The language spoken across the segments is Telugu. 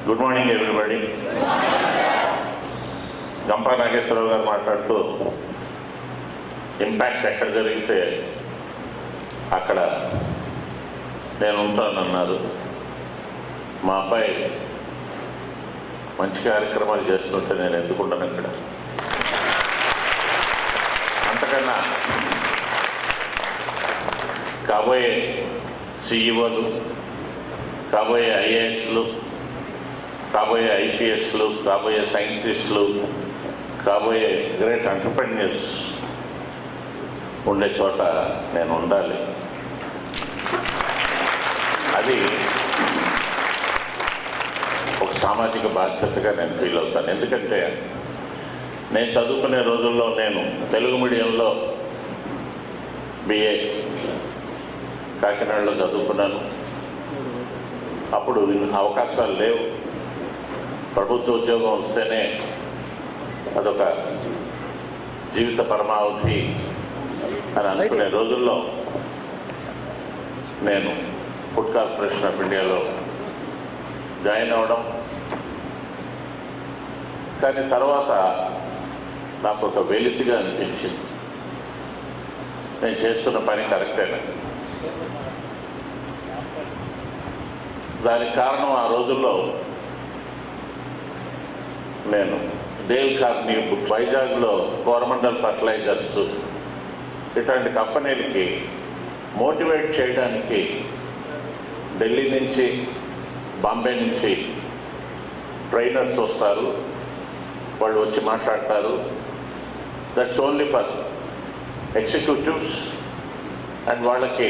Good morning everybody. Gampa Nageswararao గారు మాట్లాడుతూ ఇంపాక్ట్ ఎక్కడ జరిగితే అక్కడ నేను ఉంటానన్నారు. మా అబ్బాయి మంచి కార్యక్రమాలు చేస్తుంటే నేను ఎందుకుంటాను ఇక్కడ. అంతకన్నా కాబోయే సిఇఓలు, కాబోయే ఐఏఎస్లు, కాబోయే ఐపీఎస్లు, కాబోయే సైంటిస్టులు, కాబోయే గ్రేట్ ఎంటర్‌ప్రెన్యూర్స్ ఉండే చోట నేను ఉండాలి. అది ఒక సామాజిక బాధ్యతగా నేను ఫీల్ అవుతాను. ఎందుకంటే నేను చదువుకునే రోజుల్లో నేను తెలుగు మీడియంలో బిఏ కాకినాడలో చదువుకున్నాను. అప్పుడు అవకాశాలు లేవు. ప్రభుత్వ ఉద్యోగం వస్తేనే అదొక జీవిత పరమావధి అని అనుకునే రోజుల్లో నేను ఫుడ్ కార్పొరేషన్ ఆఫ్ ఇండియాలో జాయిన్ అవ్వడం. కానీ తర్వాత నాకు ఒక వెలితిగా అనిపించింది. నేను చేస్తున్న పని కరెక్టేనా? దానికి కారణం ఆ రోజుల్లో నేను డేల్ కార్నీ బుక్, వైజాగ్లో కోరమండల్ ఫర్టిలైజర్స్ ఇట్లాంటి కంపెనీలకి మోటివేట్ చేయడానికి ఢిల్లీ నుంచి, బాంబే నుంచి ట్రైనర్స్ వస్తారు. వాళ్ళు వచ్చి మాట్లాడతారు. That's only for executives. And వాళ్ళకి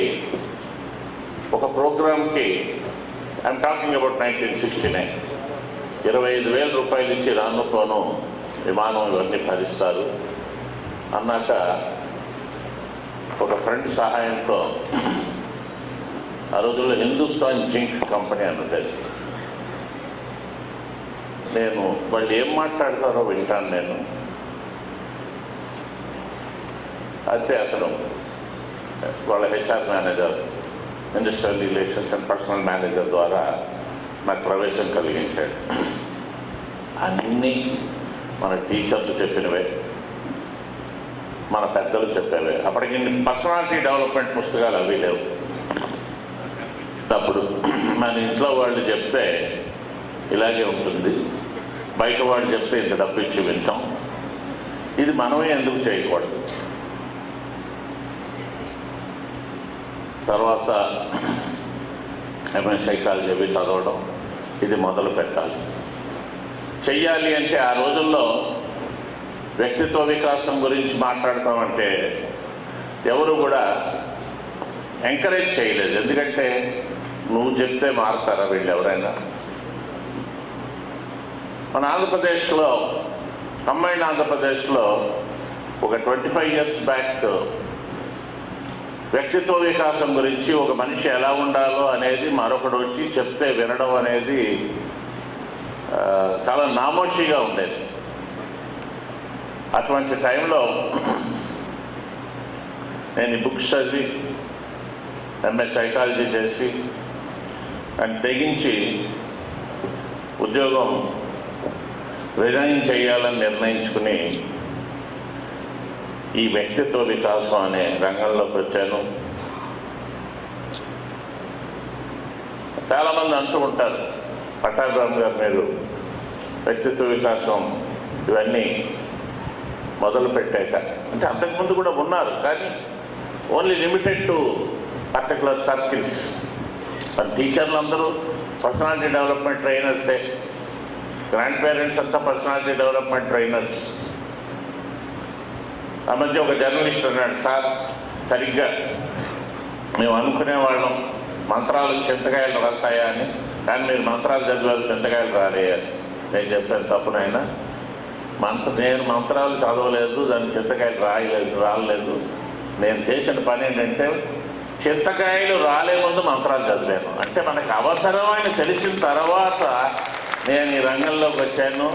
ఒక ప్రోగ్రామ్కి, ఐఎమ్ టాకింగ్ అబౌట్ 1969, 25,000 రూపాయలు ఇచ్చి రానుకోను విమానం ఇవన్నీ భరిస్తారు. అన్నాక ఒక ఫ్రెండ్ సహాయంతో ఆ రోజుల్లో హిందుస్థాన్ జింక్ కంపెనీ అన్నది. నేను వాళ్ళు ఏం మాట్లాడతారో వింటాను నేను. అయితే అతను వాళ్ళ HR manager, industrial relations and personal manager ద్వారా నాకు ప్రవేశం కలిగించాడు. అన్నీ మన టీచర్లు చెప్పినవే, మన పెద్దలు చెప్పేవే. అప్పటికి పర్సనాలిటీ డెవలప్మెంట్ పుస్తకాలు అవి లేవు. అప్పుడు మన ఇంట్లో వాళ్ళు చెప్తే ఇలాగే ఉంటుంది, బయట వాళ్ళు చెప్తే ఇంత డబ్బు ఇచ్చి వింటాం. ఇది మనమే ఎందుకు చేయకూడదు? తర్వాత ఎంఏ సైకాలజీ అవి చదవడం, ఇది మొదలు పెట్టాలి. చెయ్యాలి అంటే ఆ రోజుల్లో వ్యక్తిత్వ వికాసం గురించి మాట్లాడతామంటే ఎవరు కూడా ఎంకరేజ్ చేయలేదు. ఎందుకంటే నువ్వు చెప్తే మారుతారా వీళ్ళు ఎవరైనా? మన ఆంధ్రప్రదేశ్లో, కంబైన్డ్ ఆంధ్రప్రదేశ్లో ఒక 25 years బ్యాక్ వ్యక్తిత్వ వికాసం గురించి, ఒక మనిషి ఎలా ఉండాలో అనేది మరొకడు వచ్చి చెప్తే వినడం అనేది చాలా నామోషిగా ఉండేది. అటువంటి టైంలో నేను ఈ బుక్స్ చదివి, ఎంఏ సైకాలజీ చేసి అని తెగించి ఉద్యోగం రిజైన్ చేయాలని నిర్ణయించుకుని ఈ వ్యక్తిత్వ వికాసం అనే రంగంలోకి వచ్చాను. చాలామంది అంటూ ఉంటారు, పట్టాభిరామ్ గారు మీరు వ్యక్తిత్వ వికాసం ఇవన్నీ మొదలు పెట్టాక, అంటే అంతకుముందు కూడా ఉన్నారు కానీ only limited to particular circles. మన టీచర్లు అందరూ పర్సనాలిటీ డెవలప్మెంట్ ట్రైనర్సే, గ్రాండ్ పేరెంట్స్ అంతా పర్సనాలిటీ డెవలప్మెంట్ ట్రైనర్స్. ఆ మధ్య ఒక జర్నలిస్ట్ అన్నాడు, సార్ సరిగ్గా మేము అనుకునేవాళ్ళం మంత్రాలు చింతకాయలు రాస్తాయా అని, కానీ మీరు మంత్రాలు చదివారు చింతకాయలు రాలేయాలి. నేను చెప్పాను, తప్పునైనా నేను మంత్రాలు చదవలేదు, దాన్ని చింతకాయలు రాలేదు. నేను చేసిన పని ఏంటంటే చింతకాయలు రాలే ముందు మంత్రాలు చదివాను. అంటే మనకు అవసరమైన తెలిసిన తర్వాత నేను ఈ రంగంలోకి వచ్చాను.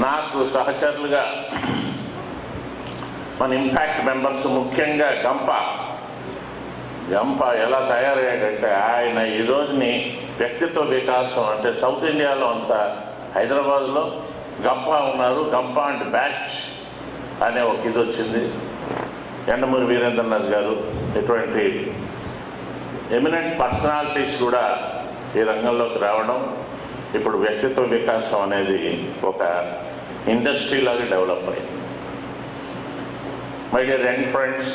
నాకు సహచరులుగా మన ఇంపాక్ట్ మెంబర్స్, ముఖ్యంగా గంప గంప ఎలా తయారయ్యాడంటే ఆయన ఈ రోజుని వ్యక్తిత్వ వికాసం అంటే సౌత్ ఇండియాలో అంతా హైదరాబాద్లో గంప ఉన్నారు. గంప అండ్ బ్యాచ్ అనే ఒక ఇది వచ్చింది. యండమూరి వీరేంద్రనాథ్ గారు ఇటువంటి ఎమినెంట్ పర్సనాలిటీస్ కూడా ఈ రంగంలోకి రావడం, ఇప్పుడు వ్యక్తిత్వ వికాసం అనేది ఒక ఇండస్ట్రీ లాగా డెవలప్ అయింది. మై డియర్ యంగ్ ఫ్రెండ్స్,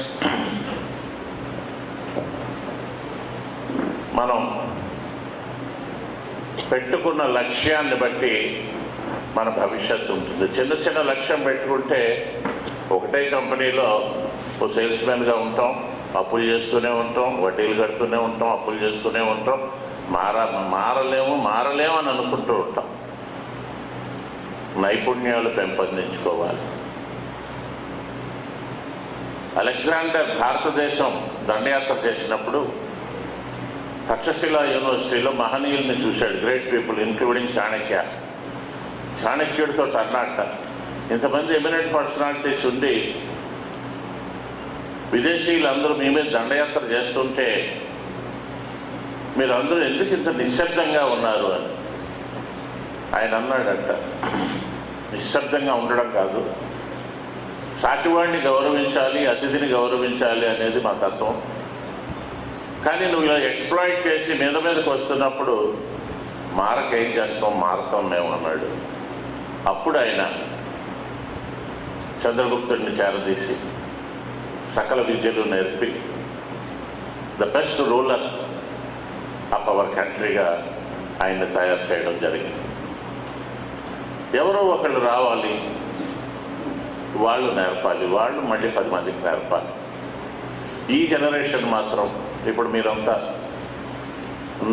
మనం పెట్టుకున్న లక్ష్యాన్ని బట్టి మన భవిష్యత్తు ఉంటుంది. చిన్న చిన్న లక్ష్యం పెట్టుకుంటే ఒకటే కంపెనీలో ఓ సేల్స్మెన్గా ఉంటాం, అప్పులు చేస్తూనే ఉంటాం, వడ్డీలు కడుతూనే ఉంటాం, అప్పులు చేస్తూనే ఉంటాం, మారలేము అని అనుకుంటూ ఉంటాం. నైపుణ్యాలు పెంపొందించుకోవాలి. అలెగ్జాండర్ భారతదేశం దండయాత్ర చేసినప్పుడు తక్షశిల యూనివర్సిటీలో మహనీయుల్ని చూశాడు. Great people including Chanakya. చాణక్యుడితో అన్నట్ట, ఇంతమంది ఎమినెంట్ పర్సనాలిటీస్ ఉండి విదేశీయులందరూ మీ మీద దండయాత్ర చేస్తుంటే మీరందరూ ఎందుకు ఇంత నిశ్శబ్దంగా ఉన్నారు అని ఆయన అన్నాడంట. నిశ్శబ్దంగా ఉండడం కాదు, సాటివాడిని గౌరవించాలి, అతిథిని గౌరవించాలి అనేది మా తత్వం. కానీ నువ్వు ఇలా ఎక్స్ప్లాయిట్ చేసి మీదకు వస్తున్నప్పుడు మారకేం చేస్తాం, మారతాం మేము అన్నాడు. అప్పుడు ఆయన చంద్రగుప్తుడిని చేరదీసి సకల విద్యలు నేర్పి the best ruler of our కంట్రీగా ఆయన్ని తయారు చేయడం జరిగింది. ఎవరో ఒకళ్ళు రావాలి, వాళ్ళు నేర్పాలి, వాళ్ళు మళ్ళీ 10 మందికి నేర్పాలి. ఈ జనరేషన్ మాత్రం ఇప్పుడు మీరంతా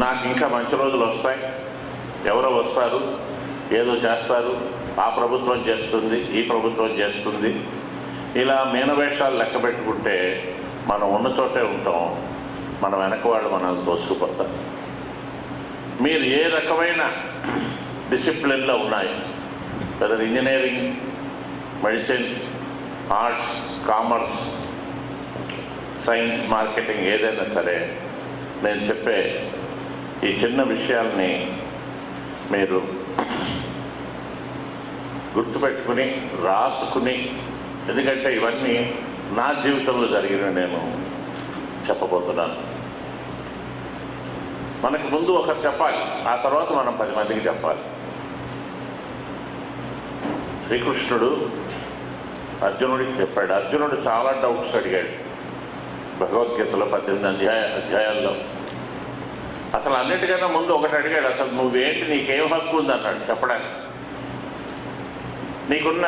నాకు ఇంకా మంచి రోజులు వస్తాయి, ఎవరో వస్తారు, ఏదో చేస్తారు, ఆ ప్రభుత్వం చేస్తుంది, ఈ ప్రభుత్వం చేస్తుంది, ఇలా మీనవేషాలు లెక్క పెట్టుకుంటే మనం ఉన్న చోటే ఉంటాం, మన వెనక వాళ్ళు మనల్ని తోసుకుపోతారు. మీరు ఏ రకమైన డిసిప్లిన్లో ఉన్నాయి, whether engineering, medicine, arts, commerce, science, marketing, ఏదైనా సరే నేను చెప్పే ఈ చిన్న విషయాల్ని మీరు గుర్తుపెట్టుకుని రాసుకుని, ఎందుకంటే ఇవన్నీ నా జీవితంలో జరిగిన నేను చెప్పబోతున్నాను. మనకు ముందు ఒకరు చెప్పాలి, ఆ తర్వాత మనం 10 మందికి చెప్పాలి. శ్రీకృష్ణుడు అర్జునుడికి చెప్పాడు. అర్జునుడు చాలా డౌట్స్ అడిగాడు భగవద్గీతలో 18 అధ్యాయాల్లో. అసలు అన్నిటికన్నా ముందు ఒకటి అడిగాడు, అసలు నువ్వేంటి, నీకేం హక్కు ఉంది అన్నాడు చెప్పడానికి, నీకున్న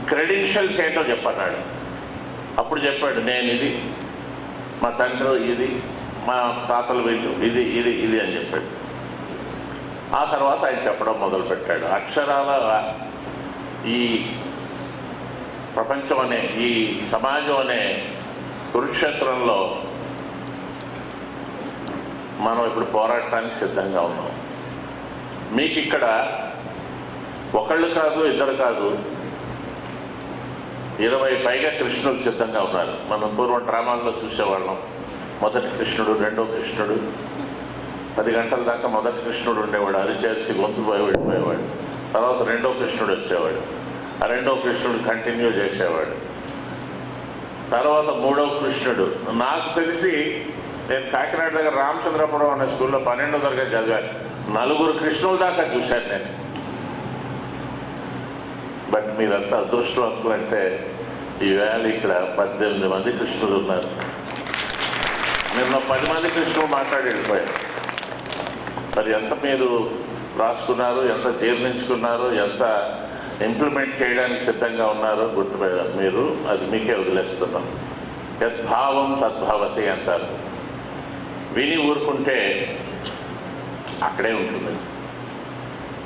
క్రెడెన్షియల్స్ ఏంటో చెప్పన్నాడు. అప్పుడు చెప్పాడు, నేను ఇది, మా తండ్రి ఇది, మా తాతలు వీళ్ళు ఇది ఇది ఇది అని చెప్పాడు. ఆ తర్వాత ఆయన చెప్పడం మొదలుపెట్టాడు. అక్షరాల ఈ ప్రపంచం అనే, ఈ సమాజం అనే కురుక్షేత్రంలో మనం ఇప్పుడు పోరాడటానికి సిద్ధంగా ఉన్నాం. మీకు ఇక్కడ ఒకళ్ళు కాదు, ఇద్దరు కాదు, 20 పైగా కృష్ణులు సిద్ధంగా ఉన్నారు. మనం పూర్వం డ్రామాల్లో చూసేవాళ్ళం. మొదటి కృష్ణుడు, రెండో కృష్ణుడు, 10 గంటల దాకా మొదటి కృష్ణుడు ఉండేవాడు, అరిచేర్చి గొంతు పోయి వెళ్ళిపోయేవాడు. తర్వాత రెండో కృష్ణుడు వచ్చేవాడు, ఆ రెండో కృష్ణుడు కంటిన్యూ చేసేవాడు. తర్వాత మూడో కృష్ణుడు. నాకు తెలిసి నేను కాకినాడ దగ్గర రామచంద్రపురం అనే స్కూల్లో 12వ తరగతి చదివాను. 4 కృష్ణుల దాకా చూశాను నేను. బట్ మీరంతా అదృష్టవంతులు అంటే ఈవేళ ఇక్కడ 18 మంది కృష్ణులు ఉన్నారు. నిన్న 10 మంది కృష్ణులు మాట్లాడి వెళ్ళిపోయారు. మరి ఎంత మీరు రాసుకున్నారు, ఎంత జీర్ణించుకున్నారు, ఎంత ఇంప్లిమెంట్ చేయడానికి సిద్ధంగా ఉన్నారో మీరు అది మీకే వదిలేస్తున్నాం. యద్భావం తద్భవతి అంటారు. విని ఊరుకుంటే అక్కడే ఉంటుంది.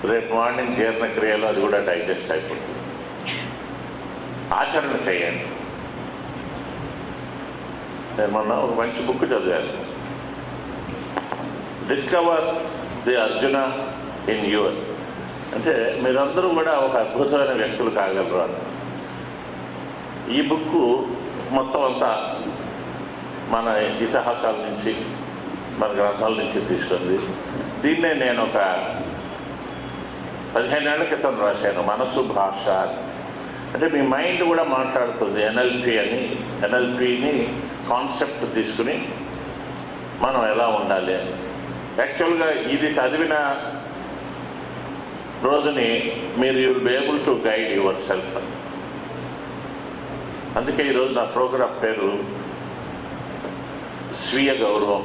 రేపు మార్నింగ్ జీర్ణక్రియలో అది కూడా డైజెస్ట్ అయిపోతుంది. ఆచరణ చేయండి. నేను మొన్న ఒక మంచి బుక్ చదివాను, discover the Arjuna in your. అంటే మీరందరూ కూడా ఒక అద్భుతమైన వ్యక్తులు కాగలరు అని. ఈ బుక్ మొత్తం అంతా మన ఇతిహాసాల నుంచి, మన గ్రంథాల నుంచి తీసుకుంది. దీన్నే నేను ఒక 15 ఏళ్ల క్రితం రాశాను, మనసు భాష. అంటే మీ మైండ్ కూడా మాట్లాడుతుంది. ఎన్ఎల్పి అని, ఎన్ఎల్పిని కాన్సెప్ట్ తీసుకుని మనం ఎలా ఉండాలి అని. యాక్చువల్గా ఇది చదివిన రోజుని మీరు will be able to guide your self. అందుకే ఈరోజు నా ప్రోగ్రాం పేరు స్వీయ గౌరవం,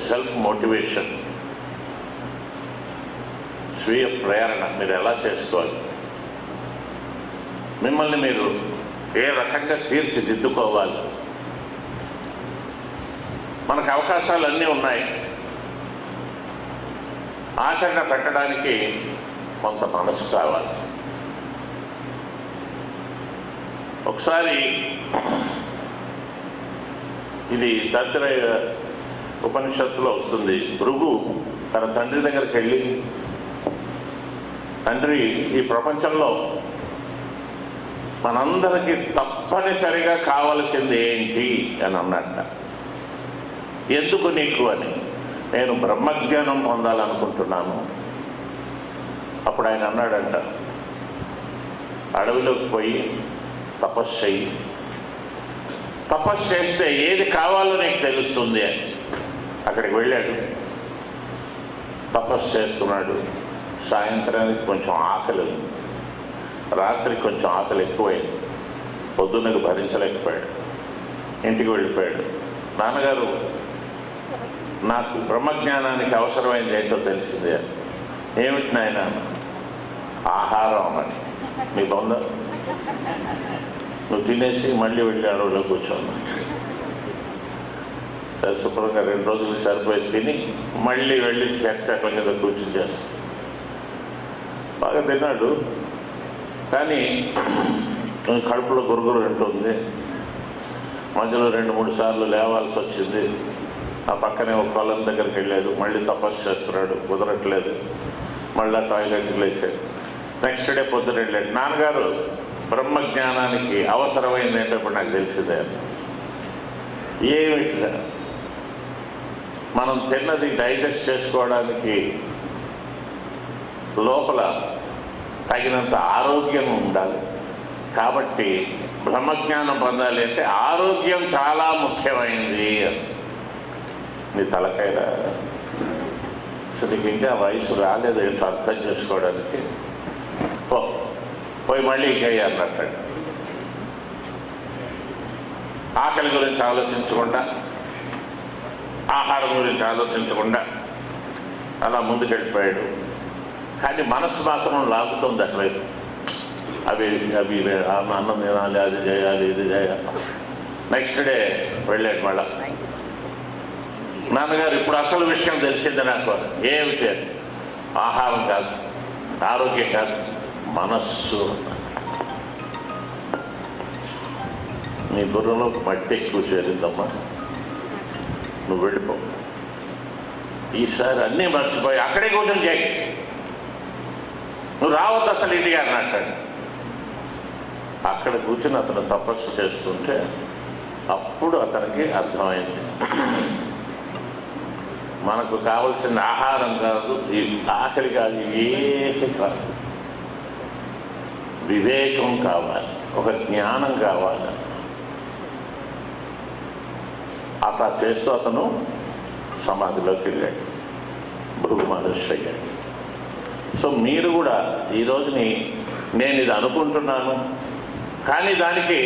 సెల్ఫ్ మోటివేషన్, స్వీయ ప్రేరణ. మీరు ఎలా చేసుకోవాలి, మిమ్మల్ని మీరు ఏ రకంగా తీర్చిదిద్దుకోవాలి. మనకు అవకాశాలు అన్నీ ఉన్నాయి. ఆచరణ పెట్టడానికి కొంత మనసు కావాలి. ఒకసారి ఇది తైత్తరీయ ఉపనిషత్తులో వస్తుంది. భృగు తన తండ్రి దగ్గరికి వెళ్ళి, తండ్రి, ఈ ప్రపంచంలో మనందరికీ తప్పనిసరిగా కావలసింది ఏంటి అని అన్నట్ట. ఎందుకు నీకు అని. నేను బ్రహ్మజ్ఞానం పొందాలనుకుంటున్నాను. అప్పుడు ఆయన అన్నాడంట, అడవిలోకి పోయి తపస్సు చెయ్యి, తపస్సు చేస్తే ఏది కావాలో నీకు తెలుస్తుంది అని. అక్కడికి వెళ్ళాడు, తపస్సు చేస్తున్నాడు. సాయంత్రానికి కొంచెం ఆకలి ఉంది, రాత్రి కొంచెం ఆకలి ఎక్కువైంది, పొద్దున్నకు భరించలేకపోయాడు, ఇంటికి వెళ్ళిపోయాడు. నాన్నగారు, నాకు బ్రహ్మజ్ఞానానికి అవసరమైంది ఏంటో తెలిసింది అని. ఏమిటి నాయన? ఆహారం అన్నది. నీ బొంద, నువ్వు తినేసి మళ్ళీ వెళ్ళి అడవిలో కూర్చోన్నా. సరే, శుభ్రంగా 2 రోజులు సరిపోయి తిని మళ్ళీ వెళ్ళి చెట్ల మీద కూర్చుని చేస్తాను. బాగా తిన్నాడు, కానీ కడుపులో గురుగురు ఉంటుంది. మధ్యలో 2-3 సార్లు లేవాల్సి వచ్చింది. ఆ పక్కనే ఒక కొలం దగ్గరికి వెళ్ళాడు, మళ్ళీ తపస్సు చేస్తున్నాడు, కుదరట్లేదు. మళ్ళీ టాయిలెట్కి లేచాడు. నెక్స్ట్ డే పొద్దున వెళ్ళాడు, నాన్నగారు బ్రహ్మజ్ఞానానికి అవసరమైంది ఏంటో ఇప్పుడు నాకు తెలిసిందే. ఏమిటిదా? మనం తిన్నది డైజెస్ట్ చేసుకోవడానికి లోపల తగినంత ఆరోగ్యం ఉండాలి. కాబట్టి బ్రహ్మజ్ఞానం పొందాలి అంటే ఆరోగ్యం చాలా ముఖ్యమైనది అని. నీ తలకాయ అసలు ఇంకా వయసు రాలేదు ఏంటో అర్థం చేసుకోవడానికి. పోయి మళ్ళీ ఇంకా అన్నట్టు ఆకలి గురించి ఆలోచించకుండా, ఆహారం గురించి ఆలోచించకుండా అలా ముందుకెళ్ళిపోయాడు. కానీ మనసు మాత్రం లాగుతుంది అటువైపు. అవి అన్నం తినాలి, అది చేయాలి, ఇది చేయాలి. నెక్స్ట్ డే వెళ్ళాడు మళ్ళా. నాన్నగారు, ఇప్పుడు అసలు విషయం తెలిసింది నాకు. ఏమిటి? ఆహారం కాదు, ఆరోగ్యం కాదు, మనస్సు. నీ బుర్రలో మట్టి ఎక్కువ చేరిందమ్మా, నువ్వు వెళ్ళిపో. ఈసారి అన్నీ మర్చిపోయి అక్కడే కూర్చొని చేయి, నువ్వు రావద్దు అసలు ఇంటికి అన్నట్టు. అక్కడ కూర్చొని అతను తపస్సు చేస్తుంటే అప్పుడు అతనికి అర్థమైంది, మనకు కావలసిన ఆహారం కాదు, ఈ ఆకలి కాదు, ఏమీ కాదు, వివేకం కావాలి, ఒక జ్ఞానం కావాలి. అట్లా చేస్తూ అతను సమాధిలోకి వెళ్ళాడు, భృగు మహర్షి అయ్యాడు. సో మీరు కూడా ఈ రోజుని నేను ఇది అనుకుంటున్నాను, కానీ దానికి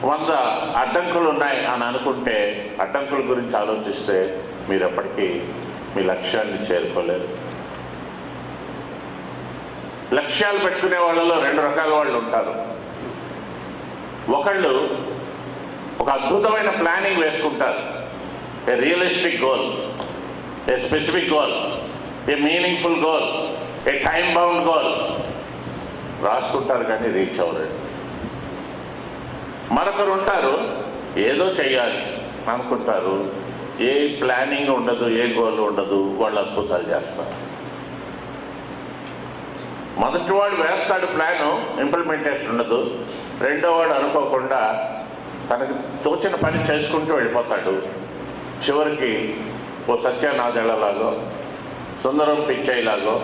100 అడ్డంకులు ఉన్నాయి అని అనుకుంటే, అడ్డంకుల గురించి ఆలోచిస్తే మీరు ఎప్పటికీ మీ లక్ష్యాన్ని చేరుకోలేరు. లక్ష్యాలు పెట్టుకునే వాళ్ళలో 2 రకాల వాళ్ళు ఉంటారు. ఒకళ్ళు ఒక అద్భుతమైన ప్లానింగ్ వేసుకుంటారు, a realistic goal, a specific goal, a meaningful goal, a time bound goal రాసుకుంటారు, కానీ రీచ్ అవ్వలేరు. మరొకరు ఉంటారు, ఏదో చెయ్యాలి అనుకుంటారు, ఏ ప్లానింగ్ ఉండదు, ఏ గోల్ ఉండదు, వాళ్ళు అద్భుతాలు చేస్తారు. మొదటి వాడు వేస్తాడు ప్లాను, ఇంప్లిమెంటేషన్ ఉండదు. రెండోవాడు అనుకోకుండా తనకు తోచిన పని చేసుకుంటూ వెళ్ళిపోతాడు. చివరికి ఓ సత్యనాథేళ్లలాగో, సుందరం పిచ్చయ్యలాగో,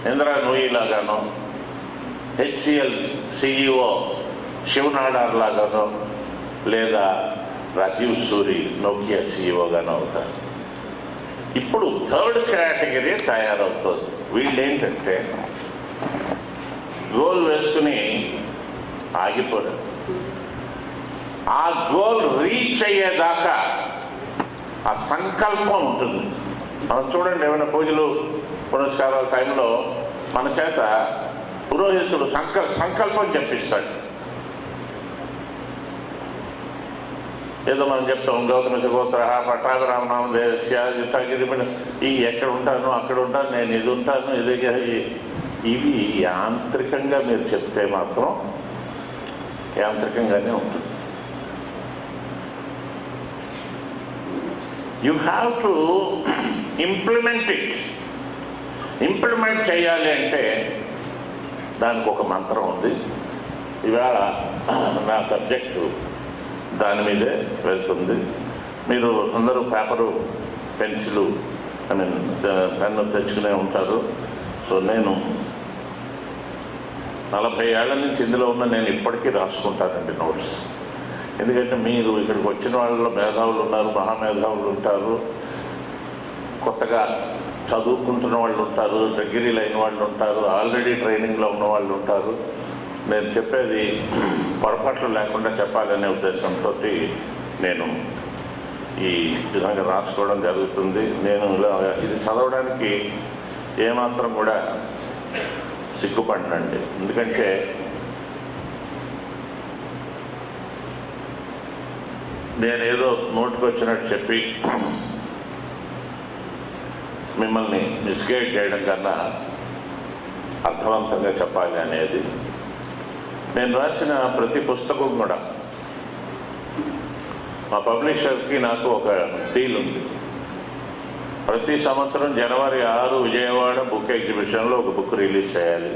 ఇందిరా నూయిలాగానో, హెచ్సిఎల్ సిఇఓ శివనాడార్ లాగానో, లేదా రాజీవ్ సూరి నోకియా సిఇఓగానో అవుతారు. ఇప్పుడు థర్డ్ కేటగిరీ తయారవుతుంది. వీళ్ళు ఏంటంటే గోల్ వేసుకుని ఆగిపోరు. ఆ గోల్ రీచ్ అయ్యేదాకా ఆ సంకల్పం ఉంటుంది. మనం చూడండి, ఏమైనా పూజలు పురస్కారాల టైంలో మన చేత పురోహితుడు సంకల్పం చెప్పిస్తాడు. ఏదో మనం చెప్తాం, గౌతమ సుగోత్ర పట్టాభిరామనామ దేశ ఈ ఎక్కడ ఉంటాను అక్కడ ఉంటాను, నేను ఇది ఉంటాను ఇది. ఇవి యాంత్రికంగా మీరు చెప్తే మాత్రం యాంత్రికంగానే ఉంటుంది. You have to implement it. Implement చేయాలి అంటే దానికి ఒక మంత్రం ఉంది. ఇవాళ నా సబ్జెక్టు దాని మీదే వెళ్తుంది. మీరు అందరూ పేపరు, పెన్సిలు, పెన్ను తెచ్చుకునే ఉంటారు. సో నేను 40 ఏళ్ల నుంచి ఇందులో ఉన్న నేను ఇప్పటికీ రాసుకుంటానండి నోట్స్. ఎందుకంటే మీరు ఇక్కడికి వచ్చిన వాళ్ళలో మేధావులు ఉన్నారు, మహామేధావులు ఉంటారు, కొత్తగా చదువుకుంటున్న వాళ్ళు ఉంటారు, డిగ్రీలు అయిన వాళ్ళు ఉంటారు, ఆల్రెడీ ట్రైనింగ్లో ఉన్న వాళ్ళు ఉంటారు. నేను చెప్పేది పొరపాట్లు లేకుండా చెప్పాలనే ఉద్దేశంతో నేను ఈ విధంగా రాసుకోవడం జరుగుతుంది. నేను ఇది చదవడానికి ఏమాత్రం కూడా సిగ్గుపడినండి. ఎందుకంటే నేనేదో నోటికి వచ్చినట్టు చెప్పి మిమ్మల్ని మిస్గైడ్ చేయడం కన్నా అర్థవంతంగా చెప్పాలి అనేది. నేను రాసిన ప్రతి పుస్తకం కూడా మా పబ్లిషర్కి నాకు ఒక డీల్ ఉంది. ప్రతి సంవత్సరం జనవరి 6 విజయవాడ బుక్ ఎగ్జిబిషన్లో ఒక బుక్ రిలీజ్ చేయాలి.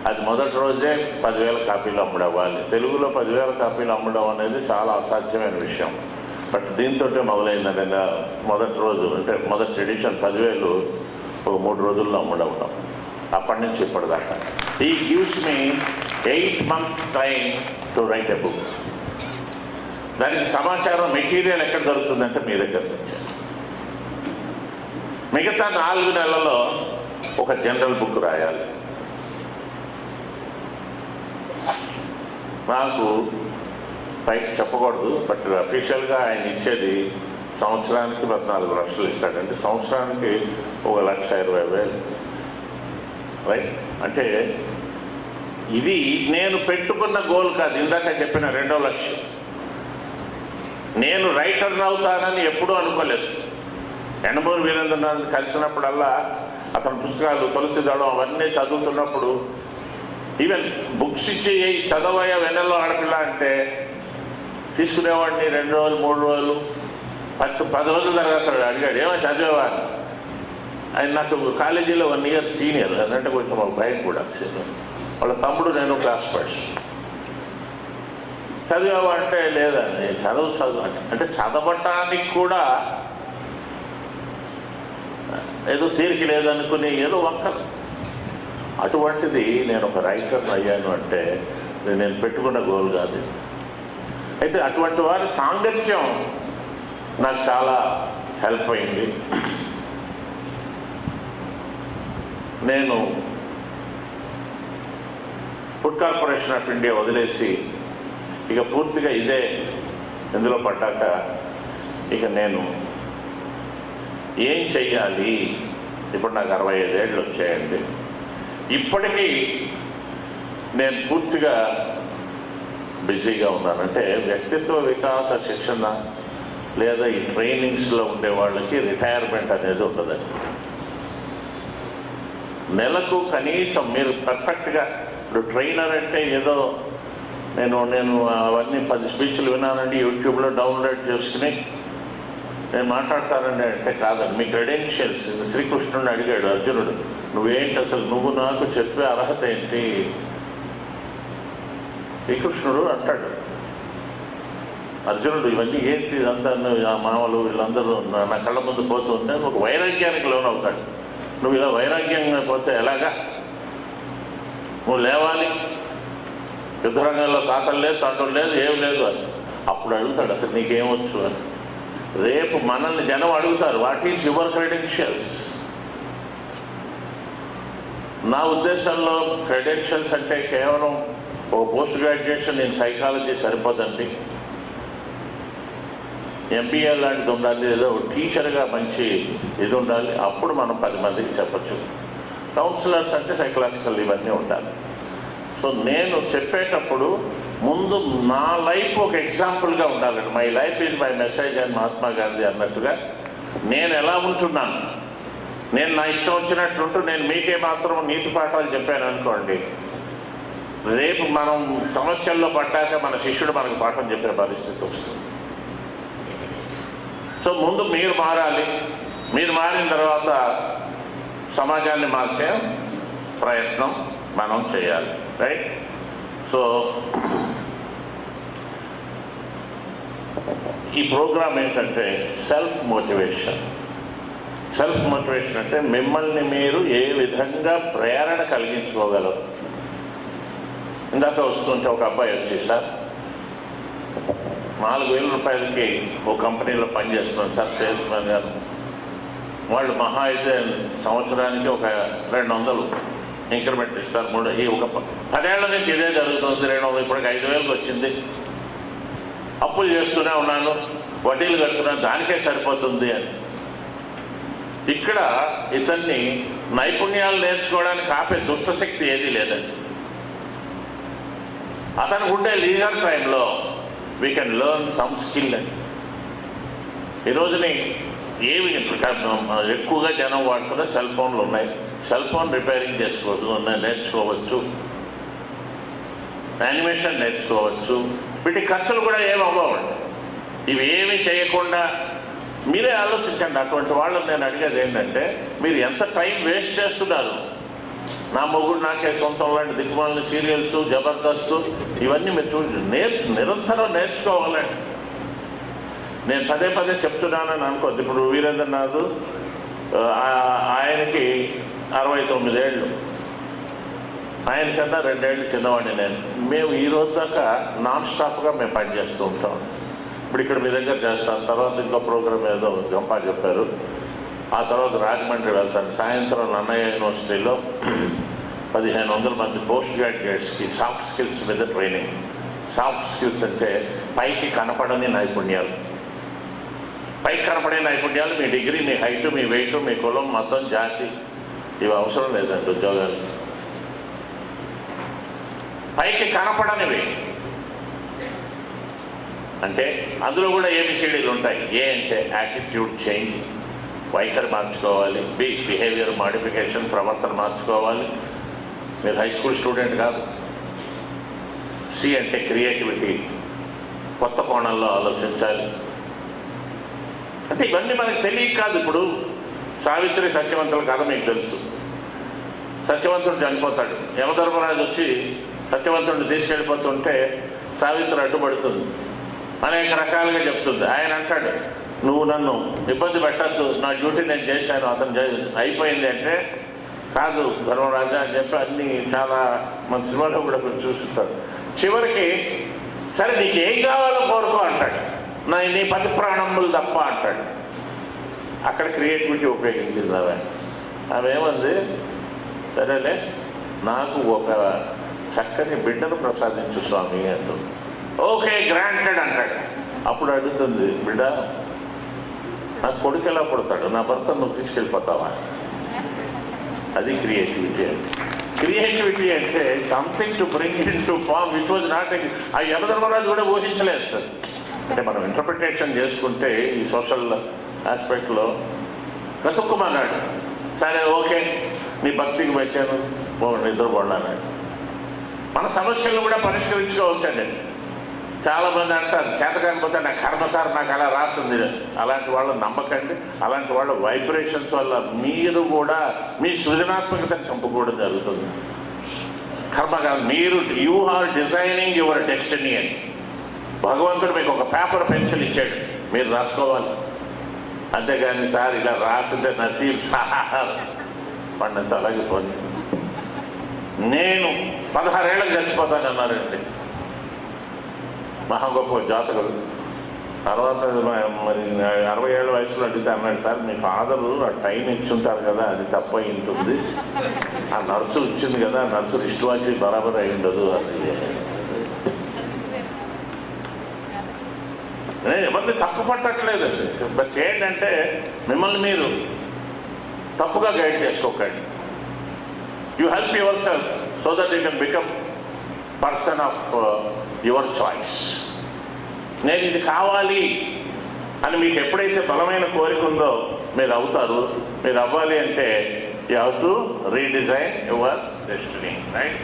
అది మొదటి రోజే 10,000 కాపీలు అమ్ముడవ్వాలి. తెలుగులో 10,000 కాపీలు అమ్మడం అనేది చాలా అసాధ్యమైన విషయం. బట్ దీంతో మొదలైందండి. మొదటి రోజు అంటే మొదటి ఎడిషన్ 10,000 ఒక 3 రోజుల్లో అమ్ముడవడం. అప్పటి నుంచి ఇప్పటిదాకా ఈ gives me 8 months time to right a book. దానికి సమాచారం, మెటీరియల్ ఎక్కడ దొరుకుతుందంటే మీ దగ్గర నుంచి. మిగతా 4 నెలల్లో ఒక జనరల్ బుక్ రాయాలి. నాకు పైకి చెప్పకూడదు, బట్ అఫీషియల్గా ఆయన ఇచ్చేది సంవత్సరానికి 14 లక్షలు ఇస్తాడంటే సంవత్సరానికి 1,20,000 రైట్. అంటే ఇది నేను పెట్టుకున్న గోల్ కాదు. ఇందాక చెప్పిన 2వ లక్ష్యం. నేను రైటర్ని అవుతానని ఎప్పుడూ అనుకోలేదు. ఎండమూరి వీరేంద్రనాథ్ కలిసినప్పుడల్లా అతని పుస్తకాలు, తులసిదళం అవన్నీ చదువుతున్నప్పుడు ఈవెన్ బుక్స్ ఇచ్చి చదవయ్యా వెన్నెల్లో ఆడపిల్ల అంటే తీసుకునేవాడిని. 2 రోజులు 3 రోజులు 10 రోజుల తర్వాత అడిగాడు, ఏమో చదివేవాడిని. ఆయన నాకు కాలేజీలో 1 year సీనియర్, అదంటే కొంచెం ఒక భయం కూడా. వాళ్ళ తమ్ముడు, నేను క్లాస్మేట్స్. చదివావంటే లేదండి, చదువు అంటే చదవటానికి కూడా ఏదో తీరిక లేదనుకుని ఏదో వంకలు. అటువంటిది నేను ఒక రైటర్ని అయ్యాను అంటే నేను పెట్టుకున్న గోల్ కాదు. అయితే అటువంటి వారి సాంగత్యం నాకు చాలా హెల్ప్ అయింది. నేను ఫుడ్ కార్పొరేషన్ ఆఫ్ ఇండియా వదిలేసి ఇక పూర్తిగా ఇదే ఇందులో పడ్డాక ఇక నేను ఏం చెయ్యాలి. ఇప్పుడు నాకు 65 ఏళ్ళు వచ్చాయండి. ఇప్పటికీ నేను పూర్తిగా బిజీగా ఉన్నానంటే వ్యక్తిత్వ వికాస శిక్షణ లేదా ఈ ట్రైనింగ్స్లో ఉండే వాళ్ళకి రిటైర్మెంట్ అనేది ఉండదండి. నెలకు కనీసం మీరు పర్ఫెక్ట్గా, ఇప్పుడు ట్రైనర్ అంటే ఏదో నేను అవన్నీ 10 స్పీచ్లు విన్నానండి, యూట్యూబ్లో డౌన్లోడ్ చేసుకుని నేను మాట్లాడతానండి అంటే కాదండి. మీ క్రెడెన్షియల్స్, శ్రీకృష్ణుడిని అడిగాడు అర్జునుడు, నువ్వేంటి అసలు, నువ్వు నాకు చెప్పే అర్హత ఏంటి? శ్రీకృష్ణుడు అంటాడు, అర్జునుడు ఇవన్నీ ఏంటి ఇదంతా ఆ మామలు వీళ్ళందరూ నా కళ్ళ ముందు పోతూ ఉంటే ఒక వైరాగ్యానికి లోనవుతాడు. నువ్వు ఇలా వైరాగ్యంగా పోతే ఎలాగా? నువ్వు లేవాలి, యుద్ధరంగంలో తాతలు లేదు, తండ్రులు లేదు, ఏం లేదు అని. అప్పుడు అడుగుతాడు, అసలు నీకేమొచ్చు అని. రేపు మనల్ని జనం అడుగుతారు, వాట్ ఈజ్ యువర్ క్రెడెన్షియల్స్? నా ఉద్దేశంలో క్రెడెన్షియల్స్ అంటే కేవలం ఓ పోస్ట్ గ్రాడ్యుయేషన్ ఇన్ సైకాలజీ సరిపోదండి, ఎంబీఏ లాంటిది ఉండాలి, ఏదో టీచర్గా మంచి ఇది ఉండాలి. అప్పుడు మనం 10 మందికి చెప్పచ్చు. కౌన్సిలర్స్ అంటే సైకలాజికల్ ఇవన్నీ ఉండాలి. సో నేను చెప్పేటప్పుడు ముందు నా లైఫ్ ఒక ఎగ్జాంపుల్గా ఉండాలండి. My life is my message అని మహాత్మా గాంధీ అన్నట్టుగా నేను ఎలా ఉంటున్నాను, నేను నా ఇష్టం వచ్చినట్టుంటూ నేను మీకే మాత్రం నీతి పాఠాలు చెప్పాను అనుకోండి, రేపు మనం సమస్యల్లో పడ్డాక మన శిష్యుడు మనకు పాఠం చెప్పే పరిస్థితి వస్తుంది. సో ముందు మీరు మారాలి, మీరు మారిన తర్వాత సమాజాన్ని మార్చే ప్రయత్నం మనం చేయాలి, రైట్? సో ఈ ప్రోగ్రామ్ ఏంటంటే సెల్ఫ్ మోటివేషన్. సెల్ఫ్ మోటివేషన్ అంటే మిమ్మల్ని మీరు ఏ విధంగా ప్రేరణ కలిగించుకోగలరు. ఇందాక వస్తుంటే ఒక అబ్బాయి వచ్చి, సార్ 4,000 రూపాయలకి ఒక కంపెనీలో పనిచేస్తున్నాను సార్, సేల్స్ మ్యాన్ గారు. వాళ్ళు మహా అయితే సంవత్సరానికి ఒక 200 ఇంక్రిమెంట్ ఇస్తారు. ఈ ఒక 10 ఏళ్ల నుంచి ఇదే జరుగుతుంది. 200 ఇప్పటికి 5,000కి వచ్చింది. అప్పులు చేస్తూనే ఉన్నాను, వడ్డీలు కడుతున్నాను, దానికే సరిపోతుంది అని. ఇక్కడ ఇతన్ని నైపుణ్యాలు నేర్చుకోవడానికి ఆపే దుష్టశక్తి ఏదీ లేదండి. అతనికి ఉండే లీజర్ టైంలో we can learn some skill అండి. ఈరోజుని ఏవి ఎక్కువగా జనం వాడుతున్న సెల్ ఫోన్లు ఉన్నాయి. సెల్ ఫోన్ రిపేరింగ్ నేర్చుకోవచ్చు, యానిమేషన్ నేర్చుకోవచ్చు. వీటి ఖర్చులు కూడా ఏమి అవ్వవండి. ఇవి ఏమి చేయకుండా మీరే ఆలోచించండి. అటువంటి వాళ్ళని నేను అడిగేది ఏంటంటే, మీరు ఎంత టైం వేస్ట్ చేస్తున్నారు. నా మొగుడు నాకే సొంతం లాంటి దిక్కుమాలిన సీరియల్స్, జబర్దస్త్, ఇవన్నీ మీరు నిరంతరం నేర్చుకోవాలండి. నేను పదే చెప్తున్నానని అనుకోద్దు. ఇప్పుడు వీరేంద్రనాథ్ ఆయనకి 69 ఏళ్ళు, ఆయనకన్నా 2 ఏళ్ళు చిన్నవాడిని నేను. మేము ఈ రోజు దాకా నాన్ స్టాప్గా మేము పనిచేస్తూ ఉంటాం. ఇప్పుడు ఇక్కడ మీ దగ్గర చేస్తాను, తర్వాత ఇంకో ప్రోగ్రామ్ ఏదో గంపా చెప్పారు, ఆ తర్వాత రాజమండ్రి వెళ్తాను. సాయంత్రం అన్నయ్య యూనివర్సిటీలో 1,500 మంది పోస్ట్ గ్రాడ్యుయేట్స్కి సాఫ్ట్ స్కిల్స్ మీద ట్రైనింగ్. సాఫ్ట్ స్కిల్స్ అంటే పైకి కనపడని నైపుణ్యాలు. పైకి కనపడే నైపుణ్యాలు మీ డిగ్రీ, మీ హైటు, మీ వెయిట్, మీ కులం, మతం, జాతి ఇవి అవసరం లేదండి ఉద్యోగాలు. పైకి కనపడనివి అంటే అందులో కూడా ఏబిసిడీలు ఉంటాయి. ఏ అంటే యాటిట్యూడ్ చేంజ్, వైఖరి మార్చుకోవాలి. బిహేవియర్ మాడిఫికేషన్, ప్రవర్తన మార్చుకోవాలి. మీరు హై స్కూల్ స్టూడెంట్ కాదు. సి అంటే క్రియేటివిటీ, కొత్త కోణంలో ఆలోచించాలి. అంటే ఇవన్నీ మనకు తెలియక కాదు. ఇప్పుడు సావిత్రి సత్యవంతుల కథ మీకు తెలుసు. సత్యవంతుడు చనిపోతాడు. యమధర్మరాజు వచ్చి సత్యవంతుడిని తీసుకెళ్ళిపోతుంటే సావిత్రి అడ్డుపడుతుంది, అనేక రకాలుగా చెప్తుంది. ఆయన అంటాడు, నువ్వు నన్ను ఇబ్బంది పెట్టద్దు, నా డ్యూటీ నేను చేశాను, అతను అయిపోయింది అంటే, కాదు ధర్మరాజా అని చెప్పి అన్నీ చాలా మన సినిమాలో కూడా చూస్తుంటారు. చివరికి సరే నీకు ఏం కావాలో కోరుకో అంటాడు, నీ పతి ప్రాణములు తప్ప అంటాడు. అక్కడ క్రియేటివిటీ ఉపయోగించింది ఆమె ఏమంది, సరేలే నాకు ఒక చక్కని బిడ్డను ప్రసాదించు స్వామి అంటుంది. ఓకే గ్రాంటెడ్ అంటాడు. అప్పుడు అడుగుతుంది, బిడ్డ నాకు కొడుకు ఎలా పుడతాడు, నా భర్త నువ్వు తీసుకెళ్ళిపోతావా? అది క్రియేటివిటీ అంటే. క్రియేటివిటీ అంటే something to bring into form which was not. ఆ యమధర్మరాజు కూడా ఊహించలేదు. అంటే మనం ఇంటర్ప్రిటేషన్ చేసుకుంటే ఈ సోషల్ ఆస్పెక్ట్లో గతుక్కుమన్నాడు. సరే ఓకే నీ భక్తికి వచ్చాను, నిద్రపోన్నాడు. మన సమస్యలు కూడా పరిష్కరించుకోవచ్చండి. చాలామంది అంటారు చేత కాకపోతే నా కర్మ సార్ నాకు అలా రాస్తుంది. అలాంటి వాళ్ళని నమ్మకండి. అలాంటి వాళ్ళ వైబ్రేషన్స్ వల్ల మీరు కూడా మీ సృజనాత్మకతను చంపుకోవడం జరుగుతుంది. కర్మ కాదు, మీరు you are designing your destiny అని. భగవంతుడు మీకు ఒక పేపర్ పెన్సిల్ ఇచ్చాడు, మీరు రాసుకోవాలి. అంతేగాని సార్ ఇలా రాస్తుంటే నసీబ్ సార్ పండంత అలాగిపోయింది. నేను 16 ఏళ్ళకి చచ్చిపోతాను అన్నారండి మహా గొప్ప జాతకులు. తర్వాత మరి 60 ఏళ్ళ వయసులో అడిగితే అన్నాడు, సార్ మీ ఫాదరు ఆ టైం ఇచ్చుంటారు కదా, అది తప్ప ఉంటుంది, ఆ నర్సు ఇచ్చింది కదా, ఆ నర్సు రిస్ట్ వాచ్ బరాబర్ అయి ఉండదు. అది నేను ఎవరిని తప్పు పట్టట్లేదండి, బట్ ఏంటంటే మిమ్మల్ని మీరు తప్పుగా గైడ్ చేసుకోకండి. You help your self so that you can become person of your choice. నేను ఇది కావాలి అని మీకు ఎప్పుడైతే బలమైన కోరిక ఉందో మీరు అవుతారు. మీరు అవ్వాలి అంటే you have to redesign your destiny, right?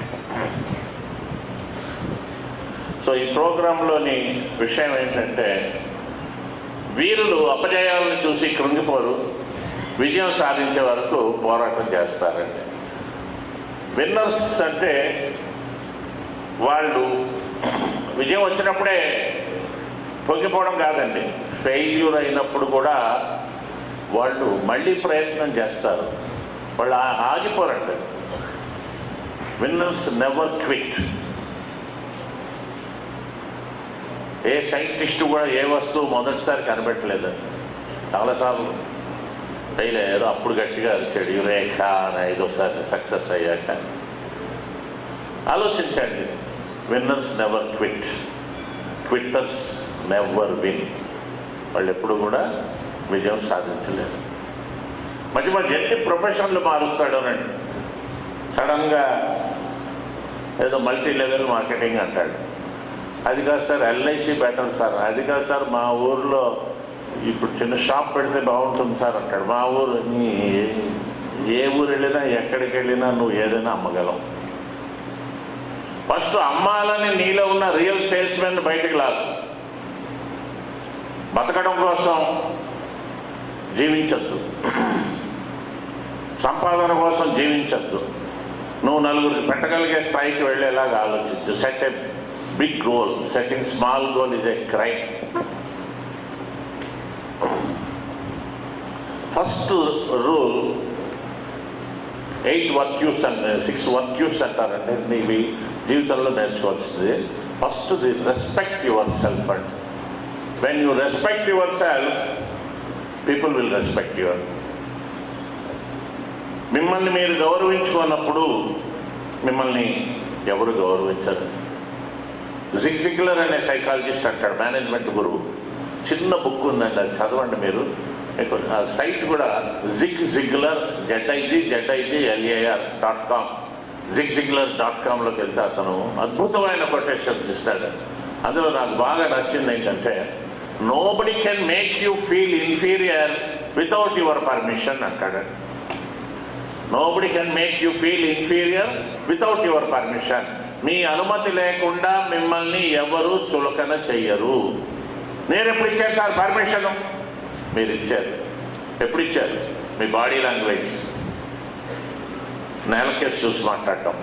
So ఈ ప్రోగ్రాంలోని విషయం ఏంటంటే, వీరులు అపజయాలను చూసి కృంగిపోరు, విజయం సాధించే వరకు పోరాటం చేస్తారండి. విన్నర్స్ అంటే వాళ్ళు విజయం వచ్చినప్పుడే పొంగిపోవడం కాదండి, ఫెయిల్యూర్ అయినప్పుడు కూడా వాళ్ళు మళ్ళీ ప్రయత్నం చేస్తారు, వాళ్ళు ఆగిపోరండి. Winners never quit. ఏ సైంటిస్టు కూడా ఏ వస్తువు మొదటిసారి కనిపెట్టలేదు, చాలాసార్లు ఫెయిల్ అయ్యారు, అప్పుడు గట్టిగా అరిచాడు యురేకా అని 5వసారి సక్సెస్ అయ్యాక. ఆలోచించండి, winners never quit, quitters never win. వాళ్ళు ఎప్పుడు కూడా విజయం సాధించలేరు. మధ్య మధ్య ఎన్ని ప్రొఫెషన్లు మారుస్తాడోనండి. సడన్గా ఏదో మల్టీ లెవెల్ మార్కెటింగ్ అంటాడు, అది కాదు సార్ ఎల్ఐసి బెటర్ సార్, అది కాదు సార్ మా ఊర్లో ఇప్పుడు చిన్న షాప్ పెడితే బాగుంటుంది సార్ అంటాడు. మా ఊరు, ఏ ఊరు వెళ్ళినా ఎక్కడికి వెళ్ళినా నువ్వు ఏదైనా అమ్మగలవు. ఫస్ట్ అమ్మాలని నీలో ఉన్న రియల్ సేల్స్మెన్ బయటకు లాగు. బతకడం కోసం జీవించద్దు, సంపాదన కోసం జీవించద్దు, నువ్వు నలుగురికి పెట్టగలిగే స్థాయికి వెళ్ళేలాగా ఆలోచించు. Set a big goal. Setting small goal is a crime. First rule 8 వర్క్యూస్ అండ్ 6 వర్క్యూస్ అంటారంటే నీవి జీవితంలో నేర్చుకోవాల్సింది. First the respect yourself and when you respect yourself people will respect your. మిమ్మల్ని మీరు గౌరవించుకున్నప్పుడు మిమ్మల్ని ఎవరు గౌరవించరు. జిగ్ జిగ్లర్ అనే సైకాలజిస్ట్ అంటాడు, మేనేజ్మెంట్ గురువు, చిన్న బుక్ ఉందండి, అది చదవండి మీరు. ఆ సైట్ కూడా జిగ్ జిగ్లర్ ZIGLAR.com zigziglar.comలోకి వెళ్తే అతను అద్భుతమైన కొటేషన్స్ ఇస్తాడు. అందులో నాకు బాగా నచ్చింది ఏంటంటే, nobody can make you feel inferior without your permission అంటాడు. Nobody can make you feel inferior without your permission. మీ అనుమతి లేకుండా మిమ్మల్ని ఎవరు చులకన చెయ్యరు. నేను ఎప్పుడు ఇచ్చాను సార్ పర్మిషను? మీరు ఇచ్చారు. ఎప్పుడు ఇచ్చారు? మీ బాడీ లాంగ్వేజ్, నేలకేసి చూసి మాట్లాడటం,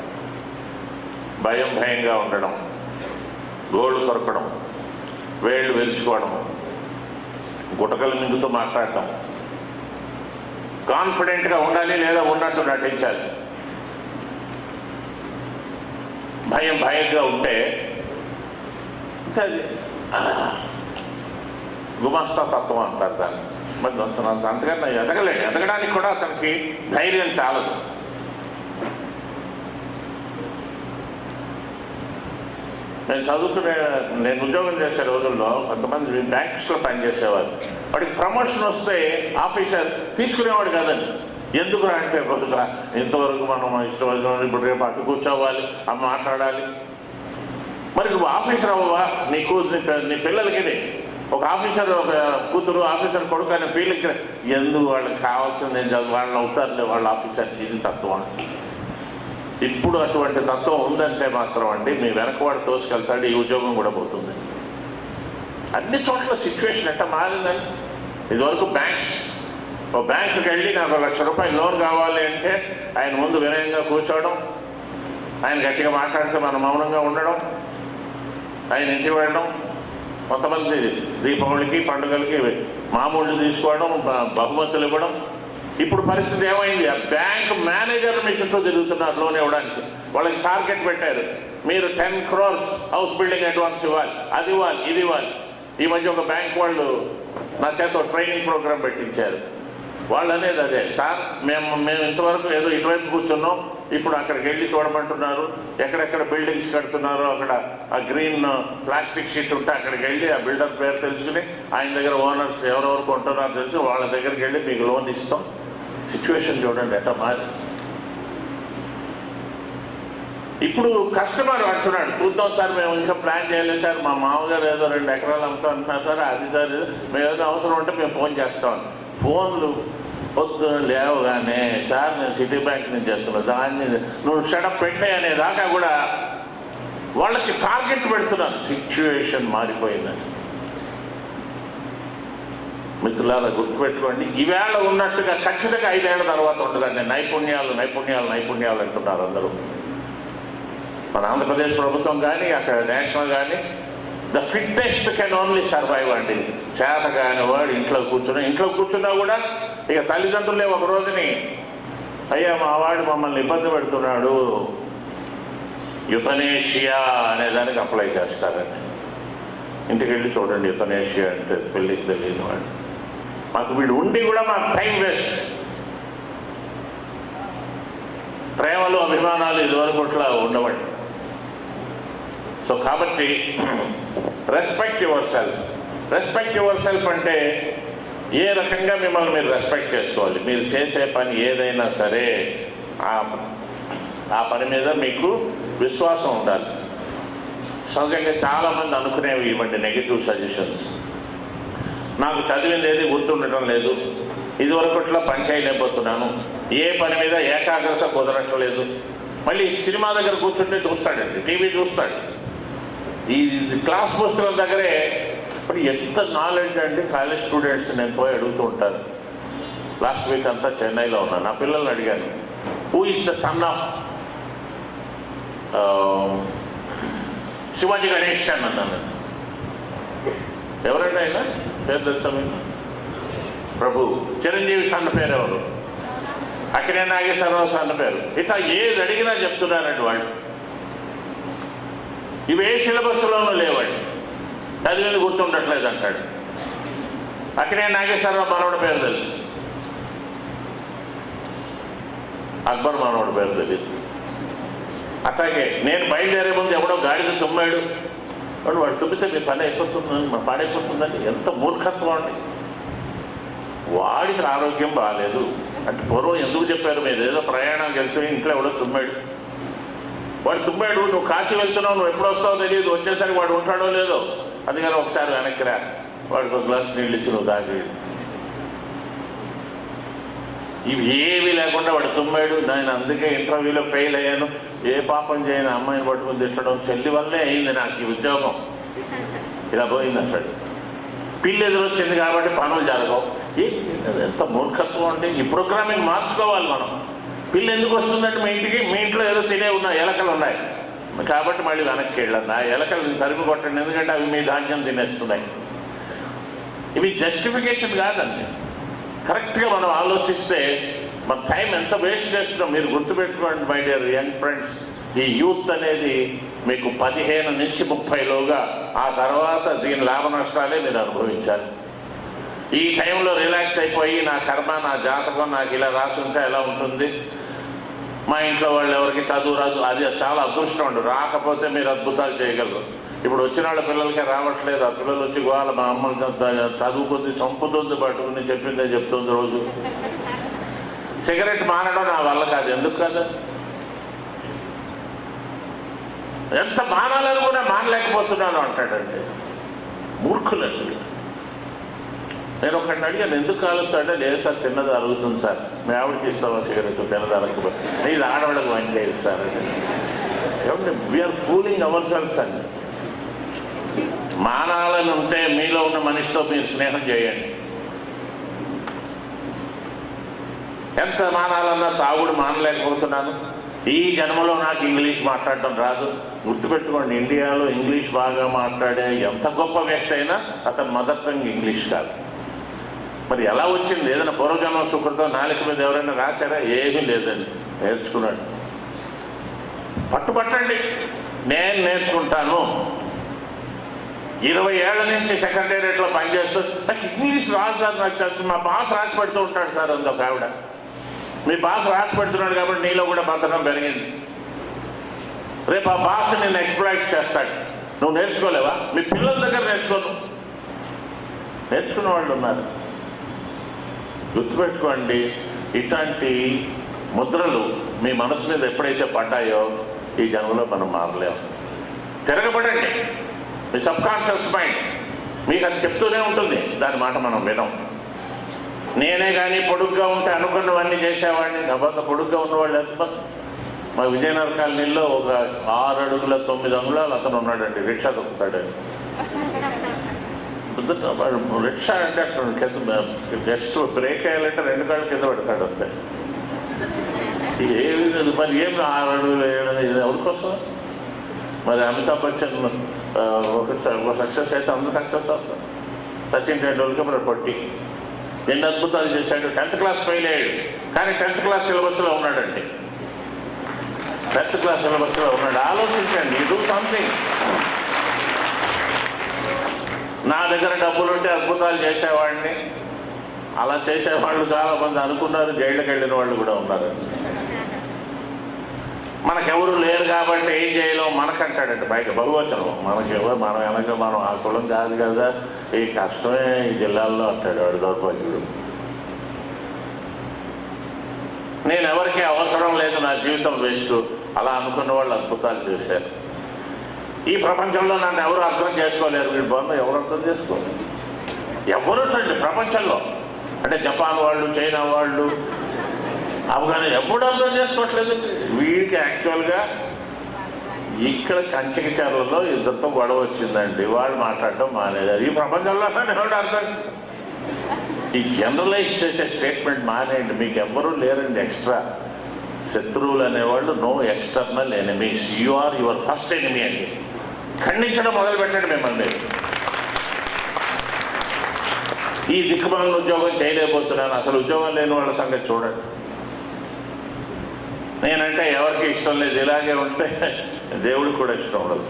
భయంగా ఉండడం, గోళ్ళు కొరకడం, వేళ్ళు విరుచుకోవడం, గుటకలు మింగుతూ మాట్లాడటం, కాన్ఫిడెంట్గా ఉండాలి లేదా ఉన్నట్టు నటించాలి. భయంగా ఉంటే గుమాస్తా తత్వం అంటారు దాన్ని. మరి అంతకన్నా ఎదగడానికి కూడా అతనికి ధైర్యం చాలదు. నేను ఉద్యోగం చేసే రోజుల్లో కొంతమంది బ్యాంక్స్లో పనిచేసేవారు. వాడికి ప్రమోషన్ వస్తే ఆఫీసర్ తీసుకునేవాడు కాదండి. ఎందుకు అంటే బహుశా ఇంతవరకు మనం ఇష్టం ఇప్పుడు రేపు అటు కూర్చోవాలి, మాట్లాడాలి. మరి నువ్వు ఆఫీసర్ అవ్వవా? నీ పిల్లలకి ఒక ఆఫీసర్, ఒక కూతురు ఆఫీసర్ కొడుకు అనే ఫీలింగ్ ఎందుకు? వాళ్ళకి కావాల్సింది వాళ్ళు అవుతారులే వాళ్ళ ఆఫీసర్. ఇది తత్వం. ఇప్పుడు అటువంటి తత్వం ఉందంటే మాత్రం అండి మీ వెనకవాడు తోసుకెళ్తాడు, ఈ ఉద్యోగం కూడా పోతుంది. అన్ని చోట్ల సిచ్యువేషన్ ఎట్లా మారిందండి. ఇదివరకు ఓ బ్యాంకుకి వెళ్ళి నాకు 1 లక్ష రూపాయలు లోన్ కావాలి అంటే ఆయన ముందు వినయంగా కూర్చోవడం, ఆయన గట్టిగా మాట్లాడితే మనం మౌనంగా ఉండడం, ఆయన ఇంటికి వెళ్ళడం, కొంతమంది దీపావళికి పండుగలకి మామూళ్ళు తీసుకోవడం, బహుమతులు ఇవ్వడం. ఇప్పుడు పరిస్థితి ఏమైంది? ఆ బ్యాంక్ మేనేజర్లు మీ చుట్టూ తిరుగుతున్నారు లోన్ ఇవ్వడానికి. వాళ్ళకి టార్గెట్ పెట్టారు, మీరు 10 crores హౌస్ బిల్డింగ్ అడ్వాన్స్ ఇవ్వాలి, అది ఇవ్వాలి, ఇది ఇవ్వాలి. ఈ మధ్య ఒక బ్యాంక్ వాళ్ళు నా చేత ట్రైనింగ్ ప్రోగ్రామ్ పెట్టించారు. వాళ్ళు అనేది అదే, సార్ మేము ఇంతవరకు ఏదో ఇటువైపు కూర్చున్నాం, ఇప్పుడు అక్కడికి వెళ్ళి చూడమంటున్నారు, ఎక్కడెక్కడ బిల్డింగ్స్ కడుతున్నారో అక్కడ ఆ గ్రీన్ ప్లాస్టిక్ షీట్ ఉంటే అక్కడికి వెళ్ళి ఆ బిల్డర్ పేరు తెలుసుకుని ఆయన దగ్గర ఓనర్స్ ఎవరెవరు కొంటున్నారో తెలిసి వాళ్ళ దగ్గరికి వెళ్ళి మీకు లోన్ ఇస్తాం. సిచ్యువేషన్ చూడండి ఎట్లా మారి. ఇప్పుడు కస్టమర్ అంటున్నాడు, చూద్దాం సార్ మేము ఇంకా ప్లాన్ చేయలేదు సార్, మా మామగారు ఏదో 2 ఎకరాలు అమ్ముతా అంటున్నారు సార్, అది సార్ మేము ఏదో అవసరం ఉంటే మేము ఫోన్ చేస్తాం. ఫోన్లు పొద్దున లేవగానే సార్ నేను సిటీ బ్యాంక్ నుంచి చేస్తున్నా, దాన్ని నువ్వు షటప్ పెట్టే అనేదాకా కూడా వాళ్ళకి టార్గెట్ పెడుతున్నాను. సిచ్యువేషన్ మారిపోయిందని మిత్రులారా గుర్తుపెట్టుకోండి. ఈవేళ ఉన్నట్టుగా ఖచ్చితంగా 5 ఏళ్ల తర్వాత ఉండదండి. నైపుణ్యాలు నైపుణ్యాలు నైపుణ్యాలు అంటున్నారు అందరూ. మన ఆంధ్రప్రదేశ్ ప్రభుత్వం కానీ అక్కడ నేషనల్ కానీ the fittest can only survive అండి. చేత కాని వాడు ఇంట్లో కూర్చున్నా కూడా ఇక తల్లిదండ్రులే ఒక రోజుని అయ్యా మా వాడు మమ్మల్ని ఇబ్బంది పెడుతున్నాడు, యుతనేషియా అనేదానికి అప్లై చేస్తారండి. ఇంటికి వెళ్ళి చూడండి, యుతనేషియా అంటే పెళ్ళికి తెలియని వాడు. మాకు వీడు ఉండి కూడా మాకు టైం వేస్ట్. ప్రేమలు అభిమానాలు ఇదివరకు అట్లా ఉండవండి. సో కాబట్టి respect yourself. Respect your self అంటే ఏ రకంగా మిమ్మల్ని మీరు రెస్పెక్ట్ చేసుకోవాలి. మీరు చేసే పని ఏదైనా సరే ఆ పని మీద మీకు విశ్వాసం ఉండాలి. సహజంగా చాలామంది అనుకునేవి ఇవ్వండి నెగిటివ్ సజెషన్స్. నాకు చదివింది ఏది గుర్తుండటం లేదు, ఇదివరకట్లా పని చేయలేకపోతున్నాను, ఏ పని మీద ఏకాగ్రత కుదరట్లేదు. మళ్ళీ సినిమా దగ్గర కూర్చుంటే చూస్తాడండి, టీవీ చూస్తాడు. ఈ క్లాస్ పుస్తకం దగ్గరే ఇప్పుడు ఎంత నాలెడ్జ్ అండి. కాలేజ్ స్టూడెంట్స్ నేను పోయి అడుగుతూ ఉంటాను. లాస్ట్ వీక్ అంతా చెన్నైలో ఉన్నాను. నా పిల్లల్ని అడిగాను, who is the son of Shivaji Ganesh అని అన్నాను. ఎవరండి ఆయన పేరు తెలుసా మీకు? ప్రభు. చిరంజీవి సన్న పేరు ఎవరు? అక్కినే నాగేశ్వరరావు సన్న పేరు. ఇట్లా ఏది అడిగినా చెప్తున్నారండి వాళ్ళు. ఇవి ఏ సిలబస్లోనూ లేవండి, చదివింది గుర్తుండట్లేదు అంటాడు. అక్కినే నాగేశ్వరరావు మనవడి పేరు తెలుసు, అక్బర్ మనవడి పేరు తెలియదు. అట్లాగే నేను బయలుదేరే ముందు ఎవడో గాడిద తుమ్మాడు, వాడు తుమ్మితే మీ పని అయిపోతుందని మా పాడైపోతుందని ఎంత మూర్ఖత్వం అండి. వాడికి ఆరోగ్యం బాగాలేదు అంటే పూర్వం ఎందుకు చెప్పారు? మీరు ఏదో ప్రయాణానికి వెళ్తూ ఇంట్లో ఎవడో తుమ్మాడు, వాడు తుమ్మాడు, నువ్వు కాశీ వెళ్తున్నావు, నువ్వు ఎప్పుడు వస్తావో తెలియదు, వచ్చేసరికి వాడు ఉంటాడో లేదో, అందుకని ఒకసారి వెనక్కి రా, వాడికి ఒక గ్లాస్ నీళ్ళు ఇచ్చి నువ్వు తాగి. ఇవి ఏమీ లేకుండా వాడు తుమ్మాడు, నేను అందుకే ఇంటర్వ్యూలో ఫెయిల్ అయ్యాను, ఏ పాపం చేయని అమ్మాయిని పట్టుకుని తిట్టడం, చెల్లి వల్లే అయింది నాకు ఈ ఉద్యోగం, ఇలా పోయింది అంటాడు. పిల్లి ఎదురొచ్చింది కాబట్టి పనులు జరగవు. ఎంత మూర్ఖత్వం అంటే ఈ ప్రోగ్రామింగ్ మార్చుకోవాలి మనం. పిల్లి ఎందుకు వస్తుందంటే మీ ఇంట్లో ఏదో తినే ఉన్నాయి, ఎలకలు ఉన్నాయి కాబట్టి మళ్ళీ వెనక్కి వెళ్ళండి, ఆ ఎలకలు తరిమి కొట్టండి, ఎందుకంటే అవి మీ ధాన్యం తినేస్తున్నాయి. ఇవి జస్టిఫికేషన్ కాదండి. కరెక్ట్గా మనం ఆలోచిస్తే మన టైం ఎంత వేస్ట్ చేస్తున్నాం. మీరు గుర్తుపెట్టుకోండి మై డియర్ యంగ్ ఫ్రెండ్స్, ఈ యూత్ అనేది మీకు 15 నుంచి 30లోగా, ఆ తర్వాత దీని లాభ నష్టాలే మీరు అనుభవించాలి. ఈ టైంలో రిలాక్స్ అయిపోయి నా కర్మ నా జాతకం నాకు ఇలా రాసి ఉంటే ఎలా ఉంటుంది, మా ఇంట్లో వాళ్ళు ఎవరికి చదువు రాదు, అది చాలా అదృష్టం అండి. రాకపోతే మీరు అద్భుతాలు చేయగలరు. ఇప్పుడు వచ్చిన వాళ్ళ పిల్లలకే రావట్లేదు. ఆ పిల్లలు వచ్చి గోవాల మా అమ్మ చదువుకుంది, చంపుతుంది, పట్టుకుని చెప్పిందే చెప్తుంది రోజు. సిగరెట్ మానడం నా వల్ల కాదు, ఎందుకు కాదు? ఎంత మానాలని కూడా మానలేకపోతున్నాను అంటాడంటే మూర్ఖులండి. నేను ఒకడిని అడిగాను, ఎందుకు కాలుస్తాడే? లేదు సార్, తిన్నది అరుగుతుంది సార్. మీ ఆవిడకి ఇస్తావా సిగరెట్? తిన్నది అరగకపోతే ఇది ఆడవాళ్ళకి మంచి చేయిస్తారు. ఏమంటే వీఆర్ ఫూలింగ్ అవర్ సెల్ఫ్స్ అండి. మానాలని ఉంటే మీలో ఉన్న మనిషితో మీరు స్నేహం చేయండి. ఎంత మానాలన్నా తాగుడు మానలేకపోతున్నాను, ఈ జన్మలో నాకు ఇంగ్లీష్ మాట్లాడటం రాదు. గుర్తుపెట్టుకోండి, ఇండియాలో ఇంగ్లీష్ బాగా మాట్లాడే ఎంత గొప్ప వ్యక్తి అయినా అతని మదర్ టంగ్ ఇంగ్లీష్ కాదు. మరి ఎలా వచ్చింది? ఏదైనా పూర్వజన్మ సుకృతం నాలుక మీద ఎవరైనా రాశారా? ఏమీ లేదండి, నేర్చుకున్నాడు. పట్టుబట్టండి, నేను నేర్చుకుంటాను. 20 ఏళ్ల నుంచి సెక్రటేరియట్లో పనిచేస్తూ నాకు ఇంగ్లీష్ రాదు సార్, నాకు మా బాస్ రాసి పెడుతూ ఉంటాడు సార్ అంది ఒక ఆవిడ. మీ బాస్ రాసి పెడుతున్నాడు కాబట్టి నీలో కూడా బతకం పెరిగింది. రేపు ఆ బాస్ నిన్ను ఎక్స్ప్లాయిట్ చేస్తాడు, నువ్వు నేర్చుకోలేవా? మీ పిల్లల దగ్గర నేర్చుకోను. నేర్చుకున్న వాళ్ళు ఉన్నారు. గుర్తుపెట్టుకోండి, ఇట్లాంటి ముద్రలు మీ మనసు మీద ఎప్పుడైతే పడ్డాయో ఈ జన్మలో మనం మారలేము. తిరగబడండి. మీ సబ్కాన్షియస్ మైండ్ మీకు అది చెప్తూనే ఉంటుంది, దాని మాట మనం వినం. నేనే కానీ పొడుగ్గా ఉంటే అనుకున్నవన్నీ చేసేవాడిని. నా వల్ల పొడుగ్గా ఉన్నవాళ్ళు ఎంతమంది? మా విజయనగర కాలనీలో ఒక 6 అడుగుల 9 అంగుళాలు అతను ఉన్నాడండి, రిక్షా దొక్కుతాడని. రిక్షా అంటే అక్కడ కింద జస్ట్ బ్రేక్ వేయాలంటే 2 కాళ్ళు కింద పెడతాడు అంతే. ఏమి మరి ఏం 6 అడుగులు వేయడం ఇది ఎవరికోసం? మరి అమితాబ్ బచ్చన్ ఒక సక్సెస్ అయితే అందరూ సక్సెస్ అవుతారు. సచిన్ టెండూల్కర్ మరి పొట్టి ఎన్ని అద్భుతాలు చేశాడు. 10th క్లాస్ ఫెయిల్ అయ్యాడు, కానీ 10th క్లాస్ సిలబస్లో ఉన్నాడండి. 10th క్లాస్ సిలబస్లో ఉన్నాడు. ఆలోచించండి, డూ సంథింగ్. నా దగ్గర డబ్బులు ఉంటే అద్భుతాలు చేసేవాడిని. అలా చేసేవాళ్ళు చాలామంది అనుకున్నారు, జైళ్ళకి వెళ్ళిన వాళ్ళు కూడా ఉన్నారు. మనకెవరు లేరు కాబట్టి ఏం చేయలేం మనకంటాడంటే బయట బహువచనం. మనకెవరు, మనం వెనక మనం ఆ కులం కాదు కదా, ఈ కష్టమే ఈ జిల్లాల్లో అంటాడు వాడు దౌర్భాగ్యుడు. నేను ఎవరికి అవసరం లేదు, నా జీవితం వేస్ట్, అలా అనుకున్న వాళ్ళు అద్భుతాలు చేశారు. ఈ ప్రపంచంలో నన్ను ఎవరు అర్థం చేసుకోలేరు. వీడి బంధం ఎవరు అర్థం చేసుకోలేరు? ఎవరుంటండి ప్రపంచంలో? అంటే జపాన్ వాళ్ళు, చైనా వాళ్ళు, ఆఫ్ఘనిస్తాన్ ఎప్పుడు అర్థం చేసుకోవట్లేదు. వీడికి యాక్చువల్గా ఇక్కడ కంచకచర్లలో ఇద్దరితో గొడవ వచ్చిందండి, వాళ్ళు మాట్లాడటం మానేదారు. ఈ ప్రపంచంలో ఎవరు అర్థం? ఈ జనరలైజ్ చేసే స్టేట్మెంట్ మానేయండి. మీకు ఎవ్వరూ లేరండి ఎక్స్ట్రా శత్రువులు అనేవాళ్ళు. No external enemies, you are your first enemy అండి. ఖండించడం మొదలు పెట్టండి మిమ్మల్ని. ఈ దిక్కుమాలిన ఉద్యోగం చేయలేకపోతున్నాను, అసలు ఉద్యోగం లేని వాళ్ళ సంగతి చూడండి. నేనంటే ఎవరికి ఇష్టం లేదు, ఇలాగే ఉంటే దేవుడికి కూడా ఇష్టం ఉండదు.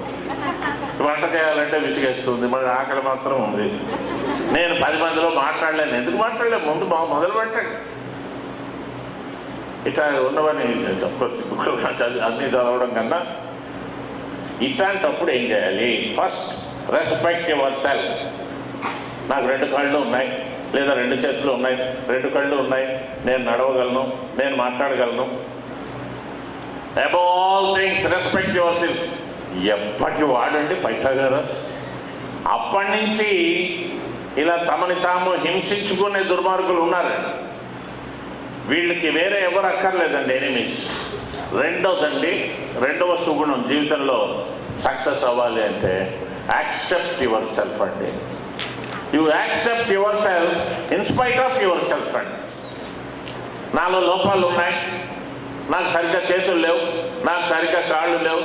వంట చేయాలంటే విసిగేస్తుంది, మరి ఆకలి మాత్రం ఉంది. నేను 10 మందిలో మాట్లాడలేను. ఎందుకు మాట్లాడలేదు? ముందు మొదలు పెట్టండి. ఇట్లా ఉన్నవని అన్నీ చదవడం కన్నా ఇట్లాంటప్పుడు ఏం చేయాలి? First respect your self. నాకు 2 కళ్ళు ఉన్నాయి, లేదా 2 చేతులు ఉన్నాయి, 2 కళ్ళు ఉన్నాయి, నేను నడవగలను, నేను మాట్లాడగలను. Above all things respect your self. ఎప్పటి వాడండి పైథాగరస్. అప్పటి నుంచి ఇలా తమని తాము హింసించుకునే దుర్మార్గులు ఉన్నారండి. వీళ్ళకి వేరే ఎవరు అక్కర్లేదండి ఎనిమీస్. రెండవ సుగుణం జీవితంలో సక్సెస్ అవ్వాలి అంటే యాక్సెప్ట్ యువర్ సెల్ఫ్ అండి. You accept your self in spite of your self అండి. నాలో లోపాలు ఉన్నాయి, నాకు సరిగ్గా చేతులు లేవు, నాకు సరిగ్గా కాళ్ళు లేవు.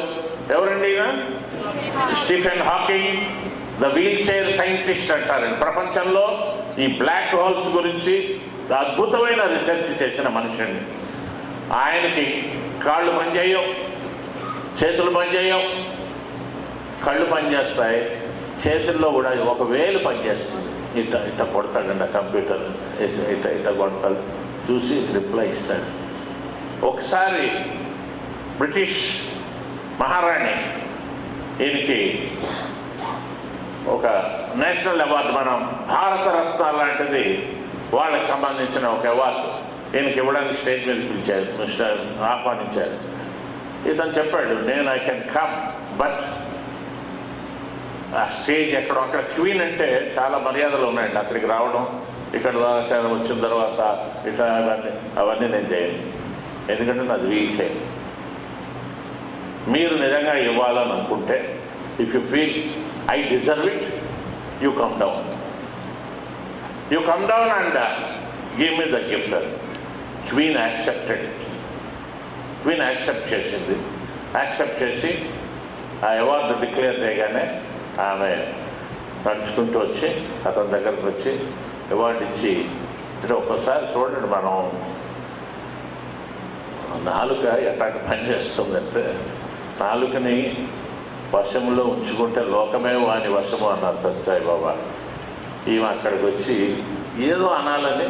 ఎవరండి ఈయన? Stephen Hawking, the wheelchair scientist అంటారండి. ప్రపంచంలో ఈ బ్లాక్ హోల్స్ గురించి అద్భుతమైన రీసెర్చ్ చేసిన మనిషి అండి. ఆయనకి కాళ్ళు పనిచేయవు, చేతులు పనిచేయవు, కళ్ళు పనిచేస్తాయి, చేతుల్లో కూడా ఒక వేలు పనిచేస్తుంది. ఇట్ట కొడతాడండి కంప్యూటర్, ఇట్ట కొడతాడు, చూసి రిప్లై ఇస్తాడు. ఒకసారి బ్రిటిష్ మహారాణి ఈయనకి ఒక నేషనల్ అవార్డు, మనం భారతరత్న లాంటిది వాళ్ళకి సంబంధించిన ఒక అవార్డు ఈయనకి ఇవ్వడానికి స్టేజ్ మీద పిలిచారు, ఆహ్వానించారు. ఇతను చెప్పాడు, నేను ఐ కెన్ కమ్, బట్ ఆ స్టేజ్ అక్కడ క్వీన్ అంటే చాలా మర్యాదలు ఉన్నాయండి. అక్కడికి రావడం, ఇక్కడ దాకా వచ్చిన తర్వాత ఇట్లా అవన్నీ నేను చేయను, ఎందుకంటే నాది వీల్ చైర్. మీరు నిజంగా ఇవ్వాలని అనుకుంటే, if you feel I deserve it, you come down. You come down and give me the gift. Queen accepted. Queen accept చేసింది. యాక్సెప్ట్ చేసి ఆ అవార్డు డిక్లేర్ చేయగానే ఆమె నడుచుకుంటూ వచ్చి అతని దగ్గరకు వచ్చి అవార్డు ఇచ్చి, అంటే ఒక్కోసారి చూడండి మనం నాలుక ఎట్లాంటి పని చేస్తుందంటే, నాలుకని వశంలో ఉంచుకుంటే లోకమే వాని వశము అన్నారు సత్యసాయి బాబా. ఈమె అక్కడికి వచ్చి ఏదో అనాలని,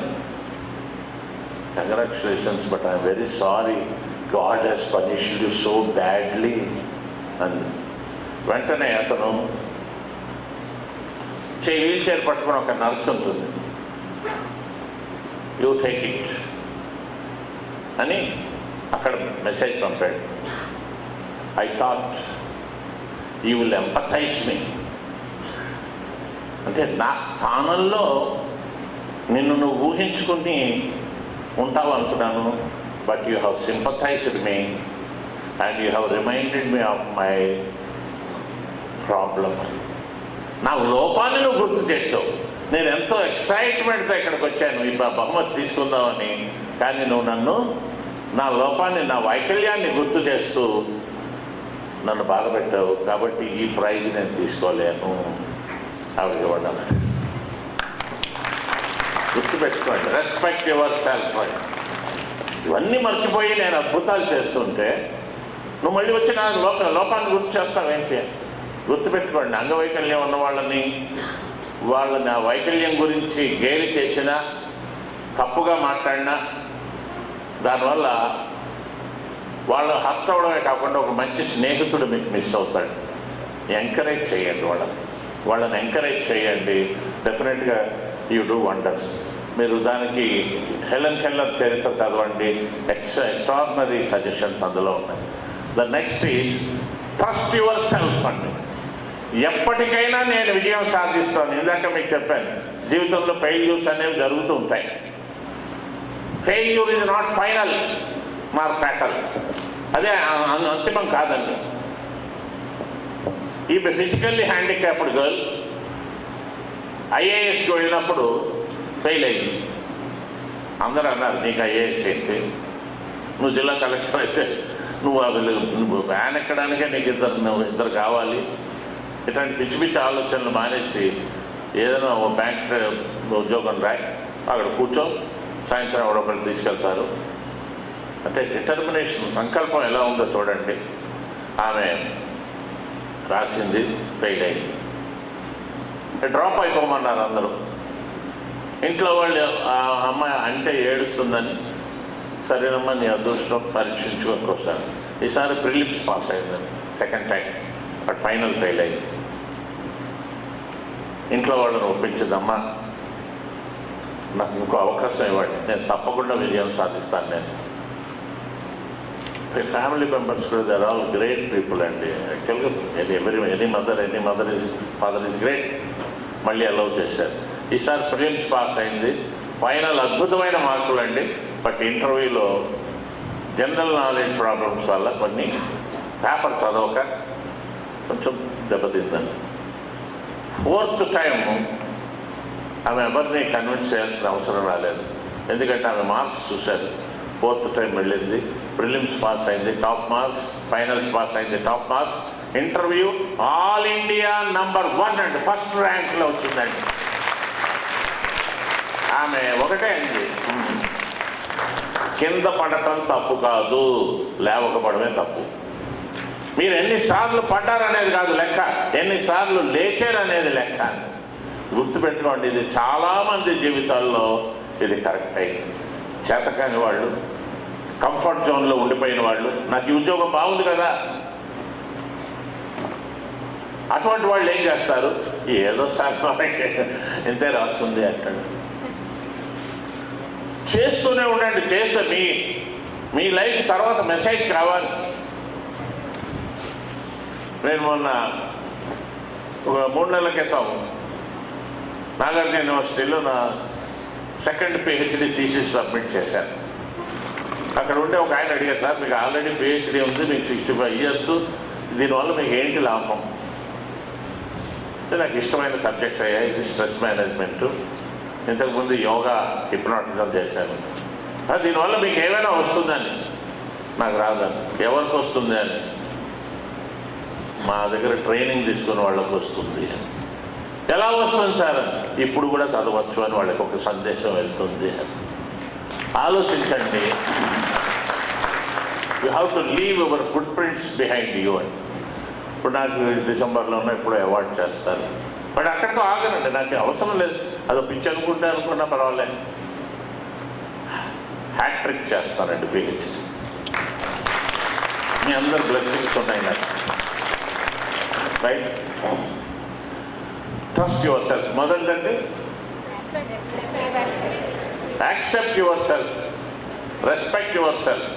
congratulations but I'm very sorry, God has punished you so badly అని. వెంటనే అతను వీల్ చైర్ పట్టుకుని ఒక నర్స్ ఉంటుంది, యూ టేక్ ఇట్ అని అక్కడ మెసేజ్ పంపాడు. I thought you will empathize me, అంటే నా స్థానంలో నిన్ను నువ్వు ఊహించుకుని ఉంటావు అనుకున్నాను. But you have sympathized me and you have reminded me of my problem. నా లోపాన్ని నువ్వు గుర్తు చేసావు. నేను ఎంతో ఎక్సైట్మెంట్తో ఇక్కడికి వచ్చాను ఈ బహుమతి తీసుకుందామని, కానీ నువ్వు నన్ను నా లోపాన్ని, నా వైకల్యాన్ని గుర్తు చేస్తూ నన్ను బాధపెట్టావు. కాబట్టి ఈ ప్రైజ్ నేను తీసుకోలేను. ఆవిడకి ఇవ్వడాలి. గుర్తుపెట్టుకోండి, రెస్పెక్ట్ యువర్ సెల్ఫ్. ఇవన్నీ మర్చిపోయి నేను అద్భుతాలు చేస్తుంటే నువ్వు మళ్ళీ వచ్చి నా లోపాన్ని గుర్తు చేస్తావేంటి? గుర్తుపెట్టుకోండి, అంగవైకల్యం ఉన్న వాళ్ళని ఆ వైకల్యం గురించి గేలి చేసినా, తప్పుగా మాట్లాడినా, దానివల్ల వాళ్ళు హర్ట్ అవడమే కాకుండా ఒక మంచి స్నేహితుడు మీకు మిస్ అవుతాడు. ఎంకరేజ్ చేయండి వాళ్ళని ఎంకరేజ్ చేయండి. డెఫినెట్గా యూ డూ వండర్స్. మీరు దానికి హెలెన్ కెల్లర్ చరిత్ర చదవండి, ఎక్స్ట్రాడినరీ సజెషన్స్ అందులో ఉన్నాయి. The next is trust yourself అండి. ఎప్పటికైనా నేను విజయం సాధిస్తాను. ఇందాక మీకు చెప్పాను, జీవితంలో ఫెయిల్యూర్స్ అనేవి జరుగుతూ ఉంటాయి. Failure is not final not fatal, అదే అంతిమం కాదండి. ఈ ఫిజికల్లీ హ్యాండిక్యాప్డ్ గర్ల్ ఐఏఎస్కి వెళ్ళినప్పుడు ఫెయిల్ అయింది. అందరూ అన్నారు, నీకు ఐఏఎస్ ఏంటి, నువ్వు జిల్లా కలెక్టర్ అయితే నువ్వు వ్యాన్ ఎక్కడానికే నీకు ఇద్దరు కావాలి. ఇట్లాంటి పిచ్చి పిచ్చి ఆలోచనలు మానేసి ఏదైనా ఓ బ్యాంక్ ఉద్యోగం రాయి, అక్కడ కూర్చో, సాయంత్రం ఎవడొకరు తీసుకెళ్తారు. అంటే డిటర్మినేషన్, సంకల్పం ఎలా ఉందో చూడండి. ఆమె రాసింది, ఫెయిల్ అయింది. డ్రాప్ అయిపోమన్నారు అందరూ. ఇంట్లో వాళ్ళు ఆ అమ్మాయి అంటే ఏడుస్తుందని, సరేనమ్మా నీ అదృష్టం పరీక్షించుకోసారి. ఈసారి ప్రిలిమ్స్ పాస్ అయిందని, second time, but final fail అయింది. ఇంట్లో వాళ్ళని ఒప్పించదమ్మా, నాకు ఇంకో అవకాశం ఇవ్వండి, నేను తప్పకుండా విజయం సాధిస్తాను. నేను ఫ్యామిలీ మెంబర్స్ కూడా they are all great people అండి. యాక్చువల్గా ఎనీ మదర్ ఈజ్ గ్రేట్. మళ్ళీ అలౌ చేశారు. ఈసారి ప్రిలిమ్స్ పాస్ అయింది, ఫైనల్ అద్భుతమైన మార్కులు అండి. బట్ ఇంటర్వ్యూలో జనరల్ నాలెడ్జ్ ప్రాబ్లమ్స్ వల్ల కొన్ని పేపర్ చదవక కొంచెం దెబ్బతిందండి. ఫోర్త్ టైం ఆమె ఎవరిని కన్విన్స్ చేయాల్సిన అవసరం రాలేదు, ఎందుకంటే ఆమె మార్క్స్ చూశారు. ఫోర్త్ టైం వెళ్ళింది, ప్రిలిమ్స్ పాస్ అయింది, టాప్ మార్క్స్, ఫైనల్స్ పాస్ అయింది, top marks. Interview all India number 1 అండి, ఫస్ట్ ర్యాంక్లో వచ్చిందండి. ఆమె ఒకటే అండి, కింద పడటం తప్పు కాదు, లేవకపోవడమే తప్పు. మీరు ఎన్నిసార్లు పడ్డారనేది కాదు లెక్క, ఎన్నిసార్లు లేచారనేది లెక్క. గుర్తుపెట్టుకోండి, ఇది చాలామంది జీవితాల్లో ఇది కరెక్ట్ అయింది. చేతకాని వాళ్ళు, కంఫర్ట్ జోన్లో ఉండిపోయిన వాళ్ళు, నాకు ఈ ఉద్యోగం బాగుంది కదా, అటువంటి వాళ్ళు ఏం చేస్తారు, ఏదో సార్ ఇంతే రాస్తుంది అంటాడు. చేస్తూనే ఉండండి, చేస్తే మీ లైఫ్ తర్వాత మెసేజ్ కావాలి. నేను మొన్న ఒక 3 నెలల క్రితం నాగార్జున యూనివర్సిటీలో నా సెకండ్ పిహెచ్డి థీసిస్ సబ్మిట్ చేశాను. అక్కడ ఉండే ఒక ఆయన అడిగారు, సార్ మీకు ఆల్రెడీ పిహెచ్డి ఉంది, మీకు 65 years, దీనివల్ల మీకు ఏంటి లాభం? నాకు ఇష్టమైన సబ్జెక్ట్ అయ్యా ఇది, స్ట్రెస్ మేనేజ్మెంటు. ఇంతకుముందు యోగా, హిప్నాటిజం చేశాను. దీనివల్ల మీకు ఏమైనా వస్తుందని. నాకు రాదని. ఎవరికి వస్తుంది అని, మా దగ్గర ట్రైనింగ్ తీసుకుని వాళ్ళకి వస్తుంది అని. ఎలా వస్తుంది సార్? ఇప్పుడు కూడా చదవచ్చు అని వాళ్ళకి ఒక సందేశం వెళ్తుంది అని. ఆలోచించండి. You have to leave your foot prints behind you అని. ఇప్పుడు నాకు డిసెంబర్లోనే ఇప్పుడు అవార్డు చేస్తారు, బట్ అక్కడితో ఆగనండి. నాకు అవసరం లేదు. అదో పిచ్చి అనుకుంటే అనుకున్నా పర్వాలేదు. హ్యాట్రిక్ చేస్తానండి పిహెచ్డి. మీ అందరు బ్లెస్సింగ్స్ ఉన్నాయి నాకు. రైట్? Trust yourself. మొదటిదండి accept yourself, respect yourself,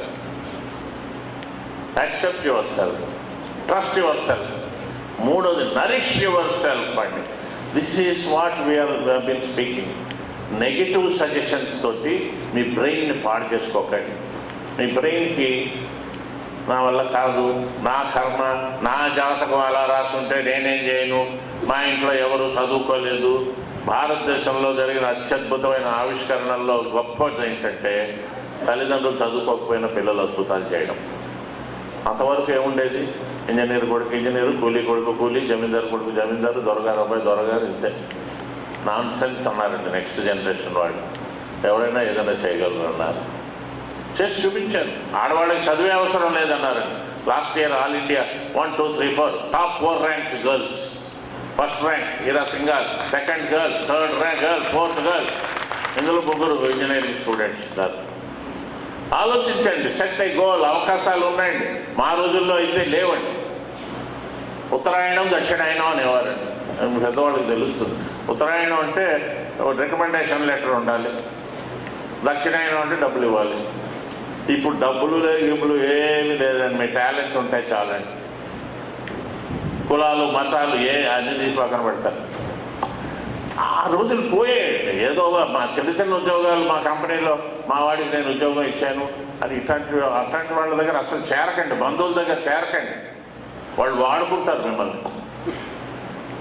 accept yourself, trust yourself. మూడోది నరిష్ యువర్ సెల్ఫ్ అండి. This is what we're been speaking. Negative suggestions తోటి మీ బ్రెయిన్ని పాడు చేసుకోకండి. మీ బ్రెయిన్కి నా వల్ల కాదు, నా కర్మ, నా జాతకం అలా రాసుంటే నేనేం చేయను, మా ఇంట్లో ఎవరు చదువుకోలేదు. భారతదేశంలో జరిగిన అత్యద్భుతమైన ఆవిష్కరణల్లో గొప్పది ఏంటంటే తల్లిదండ్రులు చదువుకోకపోయిన పిల్లలు అద్భుతాలు చేయడం. అంతవరకు ఏముండేది? ఇంజనీర్ కొడుకు ఇంజనీరు, కూలీ కొడుకు కూలీ, జమీందారు కొడుకు జమీందారు, దొరగారు అబ్బాయి దొరగారు, ఇంతే. నాన్ సెన్స్ అన్నారండి నెక్స్ట్ జనరేషన్ వాళ్ళు. ఎవరైనా ఏదైనా చేయగలరు అన్నారు. చేసి చూపించారు. ఆడవాళ్ళకి చదివే అవసరం లేదన్నారండి. Last year all India 1, 2, 3, 4 top 4 ranks girls. First rank Ira Singhal, second girl, third rank girl, fourth girl. ఇందులో 3 ఇంజనీరింగ్ స్టూడెంట్స్ ఉన్నారు. ఆలోచించండి. Set a goal. అవకాశాలు ఉన్నాయండి. మా రోజుల్లో అయితే లేవండి. ఉత్తరాయణం దక్షిణాయనం అనేవారండి. పెద్దవాళ్ళకి తెలుస్తుంది. ఉత్తరాయణం అంటే రికమెండేషన్ లెటర్ ఉండాలి, దక్షిణాయనం అంటే డబ్బులు ఇవ్వాలి. ఇప్పుడు డబ్బులు గిబ్బులు ఏమీ లేదండి. మీ టాలెంట్ ఉంటే చాలండి. కులాలు మతాలు అన్ని తీసి పక్కన పెడతారు. ఆ రోజులు పోయాయండి. ఏదో మా చిన్న చిన్న ఉద్యోగాలు మా కంపెనీలో మా వాడికి నేను ఉద్యోగం ఇచ్చాను అని అట్లాంటి వాళ్ళ దగ్గర అసలు చేరకండి. బంధువుల దగ్గర చేరకండి. వాళ్ళు వాడుకుంటారు మిమ్మల్ని.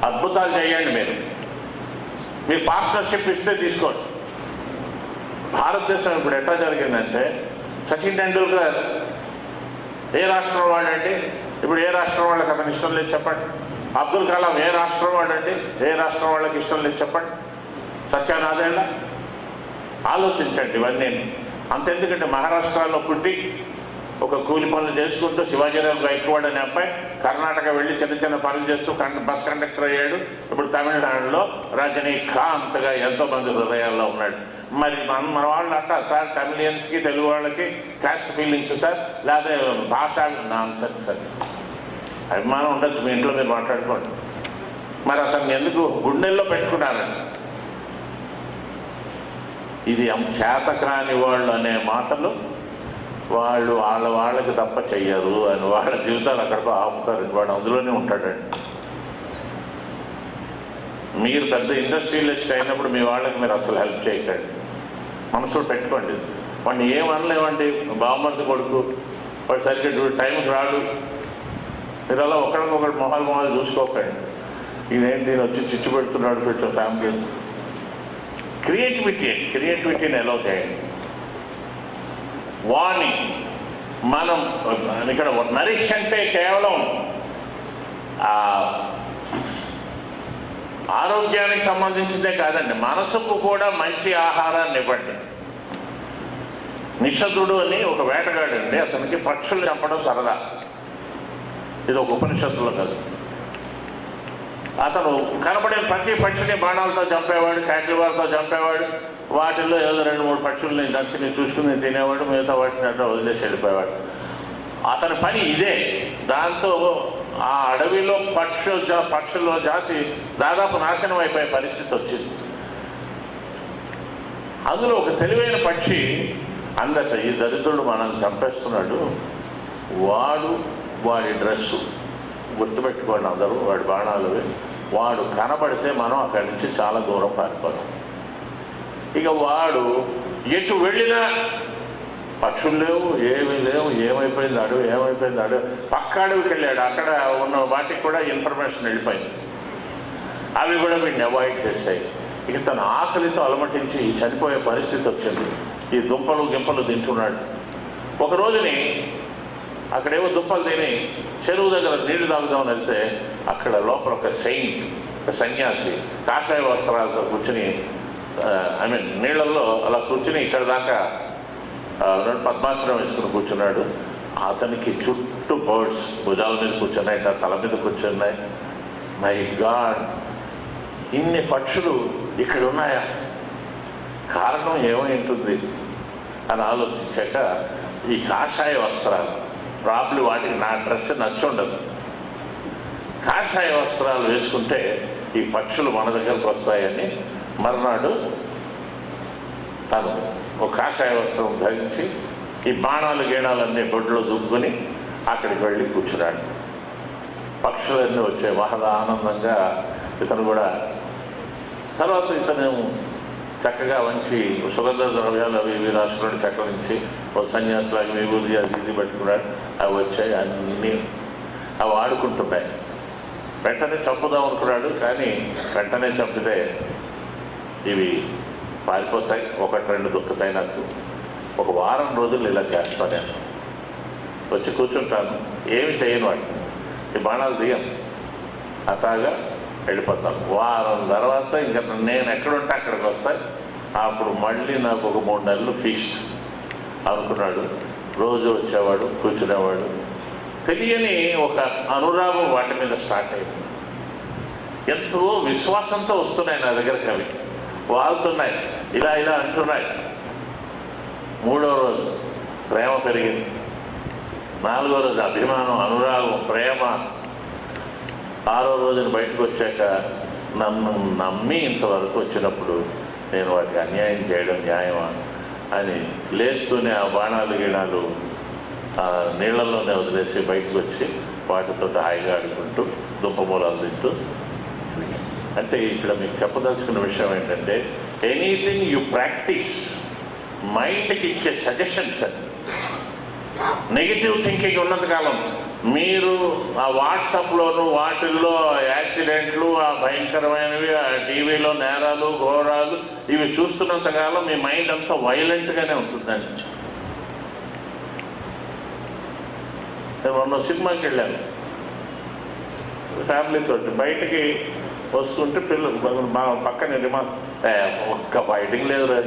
అద్భుతాలు చేయండి. మీరు పార్ట్నర్షిప్ ఇస్తే తీసుకోండి. భారతదేశం ఇప్పుడు ఎట్లా జరిగిందంటే, సచిన్ టెండూల్కర్ ఏ రాష్ట్రం వాడండి? ఇప్పుడు ఏ రాష్ట్రం వాళ్ళకి అతను ఇష్టం లేదు చెప్పండి. అబ్దుల్ కలాం ఏ రాష్ట్రం వాడండి? ఏ రాష్ట్రం వాళ్ళకి ఇష్టం లేదు చెప్పండి. సత్యనారాయణ. ఆలోచించండి ఇవన్నీ. అంతెందుకంటే మహారాష్ట్రలో పుట్టి ఒక కూలి పనులు చేసుకుంటూ శివాజీరావు గైక్వాడ్ అనే అబ్బాయి కర్ణాటక వెళ్ళి చిన్న చిన్న పనులు చేస్తూ బస్ కండక్టర్ అయ్యాడు. ఇప్పుడు తమిళనాడులో రజనీకాంత్గా ఎంతోమంది హృదయాల్లో ఉన్నాడు. మరి మన వాళ్ళు అంటారు, సార్ తమిళియన్స్కి తెలుగు వాళ్ళకి కాస్ట్ ఫీలింగ్స్ సార్, లేదా భాష నాన్ సెన్స్ సార్. అభిమానం ఉండొచ్చు, మీ ఇంట్లో మీరు మాట్లాడుకోండి. మరి అతన్ని ఎందుకు గుండెల్లో పెట్టుకున్నారండి? ఇది చేతకాని వాళ్ళు అనే మాటలు వాళ్ళు వాళ్ళకి తప్ప చెయ్యరు అని వాళ్ళ జీవితాలు అక్కడితో ఆపుతారు. వాడు అందులోనే ఉంటాడండి. మీరు పెద్ద ఇండస్ట్రియలిస్ట్ అయినప్పుడు మీ వాళ్ళకి మీరు అసలు హెల్ప్ చేయకండి. మనసులో పెట్టుకోండి. వాడిని ఏమనలేమండి. బామ్మర్ది కొడుకు వాడు సరిగ్గా టైంకి రాడు. మీరు అలా ఒకరికొకరు మొహాలు చూసుకోకండి. ఇదేంటి దీని వచ్చి చిచ్చు పెడుతున్నాడు పెట్టిన ఫ్యామిలీ. క్రియేటివిటీని ఎలా చేయండి. వాణి మనం ఇక్కడ నరిష్ అంటే కేవలం ఆరోగ్యానికి సంబంధించిందే కాదండి, మనసుకు కూడా మంచి ఆహారాన్ని ఇవ్వండి. నిషధుడు అని ఒక వేటగాడు అండి. అతనికి పక్షులు చంపడం సరదా. ఇది ఒక ఉపనిషత్తులో కాదు. అతను కనపడే ప్రతి పక్షిని బాణాలతో చంపేవాడు, క్యాటిల్వార్తో చంపేవాడు. వాటిల్లో ఏదో 2-3 పక్షుల్ని దంచిని చూసుకుని తినేవాడు. మిగతా వాటిని అట్లా వదిలేసి వెళ్ళిపోయేవాడు. అతని పని ఇదే. దాంతో ఆ అడవిలో పక్షుల జాతి దాదాపు నాశనం అయిపోయే పరిస్థితి వచ్చింది. అందులో ఒక తెలివైన పక్షి అందట, ఈ దరిద్రుడు మనల్ని చంపేస్తున్నాడు, వాడి డ్రెస్సు గుర్తుపెట్టుకోండి అందరూ, వాడి బాణాలు, వాడు కనబడితే మనం అక్కడి నుంచి చాలా దూరం పారిపోతాం. ఇక వాడు ఎటు వెళ్ళినా పక్షులు లేవు, ఏమీ లేవు. ఏమైపోయింది అడవి? పక్క అడవికి వెళ్ళాడు. అక్కడ ఉన్న వాటికి కూడా ఇన్ఫర్మేషన్ వెళ్ళిపోయింది. అవి కూడా వీడిని అవాయిడ్ చేశాయి. ఇక తన ఆకలితో అలమటించి చనిపోయే పరిస్థితి వచ్చింది. ఈ దుంపలు గింపలు తింటున్నాడు. ఒక రోజుని అక్కడేవో దుప్పలు తిని చెరువు దగ్గర నీళ్లు తాగుదామని వెళ్తే అక్కడ లోపల ఒక సెయింట్, ఒక సన్యాసి కాషాయ వస్త్రాలతో కూర్చుని నీళ్ళల్లో అలా కూర్చుని ఇక్కడ దాకా పద్మాసనం వేసుకుని కూర్చున్నాడు. అతనికి చుట్టూ బర్డ్స్ భుజాల మీద కూర్చున్నాయి, తల మీద కూర్చున్నాయి. మై గాడ్, ఇన్ని పక్షులు ఇక్కడ ఉన్నాయా? కారణం ఏమై ఉంటుంది అని ఆలోచించాక ఈ కాషాయ వస్త్రాలు, ప్రాబ్లీ వాటికి నా డ్రెస్ నచ్చుండదు. కాషాయ వస్త్రాలు వేసుకుంటే ఈ పక్షులు మన దగ్గరకు వస్తాయని మర్నాడు తను ఒక కాషాయ వస్త్రం ధరించి ఈ బాణాలు గీణాలన్నీ బొడ్లో దుక్కుని అక్కడికి వెళ్ళి కూర్చున్నాడు. పక్షులన్నీ వచ్చే మహదా ఆనందంగా ఇతను కూడా. తర్వాత ఇతను చక్కగా మంచి సుగంధ ద్రవ్యాలు అవి ఇవి రాసుకున్నాడు, చక్కల నుంచి ఒక సన్యాసులాగా విభూతి అది ఇది పెట్టుకున్నాడు. అవి వచ్చాయి, అన్నీ అవి ఆడుకుంటున్నాయి. వెంటనే చంపుదాం అనుకున్నాడు, కానీ వెంటనే చంపితే ఇవి పారిపోతాయి, ఒకటి రెండు దొక్కుతాయి. నాకు ఒక వారం రోజులు ఇలా చేస్తాను, నేను వచ్చి కూర్చుంటాను, ఏమి చేయను వాటిని, ఈ బాణాలు తీయను, అట్లాగా వెళ్ళిపోతాను. వారం తర్వాత ఇంకా నేను ఎక్కడుంటే అక్కడికి వస్తాయి. అప్పుడు మళ్ళీ నాకు ఒక 3 నెలలు ఫీస్ట్ అనుకున్నాడు. రోజు వచ్చేవాడు, కూర్చునేవాడు. తెలియని ఒక అనురాగం వాటి మీద స్టార్ట్ అయింది. ఎంతో విశ్వాసంతో వస్తున్నాయి నా దగ్గరికి, అవి వాళ్తున్నాయి, ఇలా ఇలా అంటున్నాయి. 3వ రోజు ప్రేమ పెరిగింది, 4వ రోజు అభిమానం, అనురాగం, ప్రేమ. 6వ రోజున బయటకు వచ్చాక నన్ను నమ్మి ఇంతవరకు వచ్చినప్పుడు నేను వాటికి అన్యాయం చేయడం న్యాయమా అని లేస్తూనే ఆ బాణాలు గిణాలు నీళ్లలోనే వదిలేసి బయటకు వచ్చి వాటితో హాయిగా ఆడుకుంటూ దుంపమూలాలు తింటూ. అంటే ఇక్కడ మీకు చెప్పదలుచుకున్న విషయం ఏంటంటే, ఎనీథింగ్ యు ప్రాక్టీస్ మైండ్కి ఇచ్చే సజెషన్స్ అని. నెగిటివ్ థింకింగ్ ఉన్నంతకాలం మీరు ఆ వాట్సాప్లోను వాటిల్లో యాక్సిడెంట్లు, ఆ భయంకరమైనవి, ఆ టీవీలో నేరాలు ఘోరాలు ఇవి చూస్తున్నంతకాలం మీ మైండ్ అంతా వైలెంట్గానే ఉంటుందండి. నేను మొన్న సినిమాకి వెళ్ళాను ఫ్యామిలీతో, బయటికి వస్తుంటే పిల్లలు మా పక్కన ఒక్క ఫైటింగ్ లేదురా,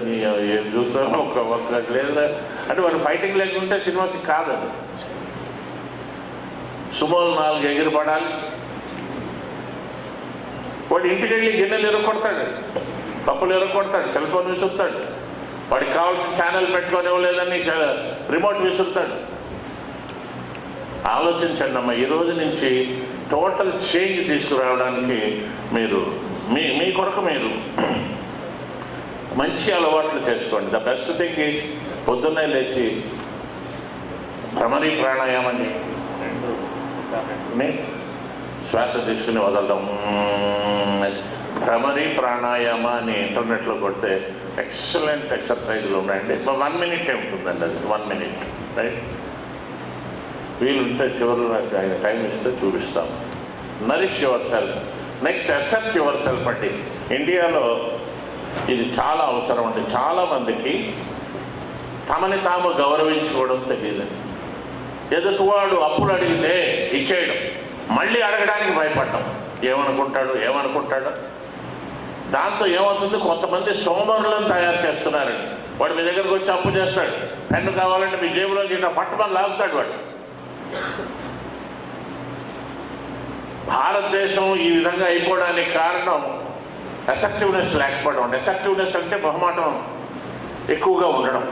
ఏం చూస్తారో ఒక్క లేదురా అంటే వాడు ఫైటింగ్ లేకుంటే సినిమాకి కాదు. సుమోలు 4 ఎగిరి పడాలి, వాడు ఇంటికి వెళ్ళి గిన్నెలు ఎరగొడతాడు, కప్పులు ఎరగొడతాడు, సెల్ ఫోన్ విసురుతాడు, వాడికి కావాల్సిన ఛానల్ పెట్టుకొని ఇవ్వలేదని రిమోట్ విసురుతాడు. ఆలోచించండి అమ్మా, ఈ రోజు నుంచి టోటల్ చేంజ్ తీసుకురావడానికి మీరు మీ కొరకు మీరు మంచి అలవాట్లు చేసుకోండి. ద బెస్ట్ థింగ్ ఈజ్ పొద్దున్నే లేచి భ్రమరీ ప్రాణాయామాన్ని శ్వాస తీసుకుని వదలడం. భ్రమరీ ప్రాణాయామ అని ఇంటర్నెట్లో కొడితే ఎక్సలెంట్ ఎక్సర్సైజ్లు ఉన్నాయండి. 1 మినిట్ ఉంటుందండి, అది 1 మినిట్ రైట్. వీలుంటే చివరిలో నాకు ఆయన టైం ఇస్తే చూపిస్తాం. Nourish your self. Next accept your self అండి. ఇండియాలో ఇది చాలా అవసరం అండి. చాలామందికి తమని తాము గౌరవించుకోవడం తెలియదు. ఎదుటివాడు అప్పులు అడిగితే ఇచ్చేయడం, మళ్ళీ అడగడానికి భయపడటం, ఏమనుకుంటాడు. దాంతో ఏమవుతుంది, కొంతమంది సోమరులను తయారు చేస్తున్నారండి. వాడు మీ దగ్గరకు వచ్చి అప్పు చేస్తాడు, పెన్ను కావాలంటే మీ జేబులో ఇట్లా పట్టుమని లాగుతాడు వాడు. భారతదేశం ఈ విధంగా అయిపోవడానికి కారణం ఎఫెక్టివ్నెస్ లేకపోవడం. ఎఫెక్టివ్నెస్ అంటే మొహమాటం ఎక్కువగా ఉండడం.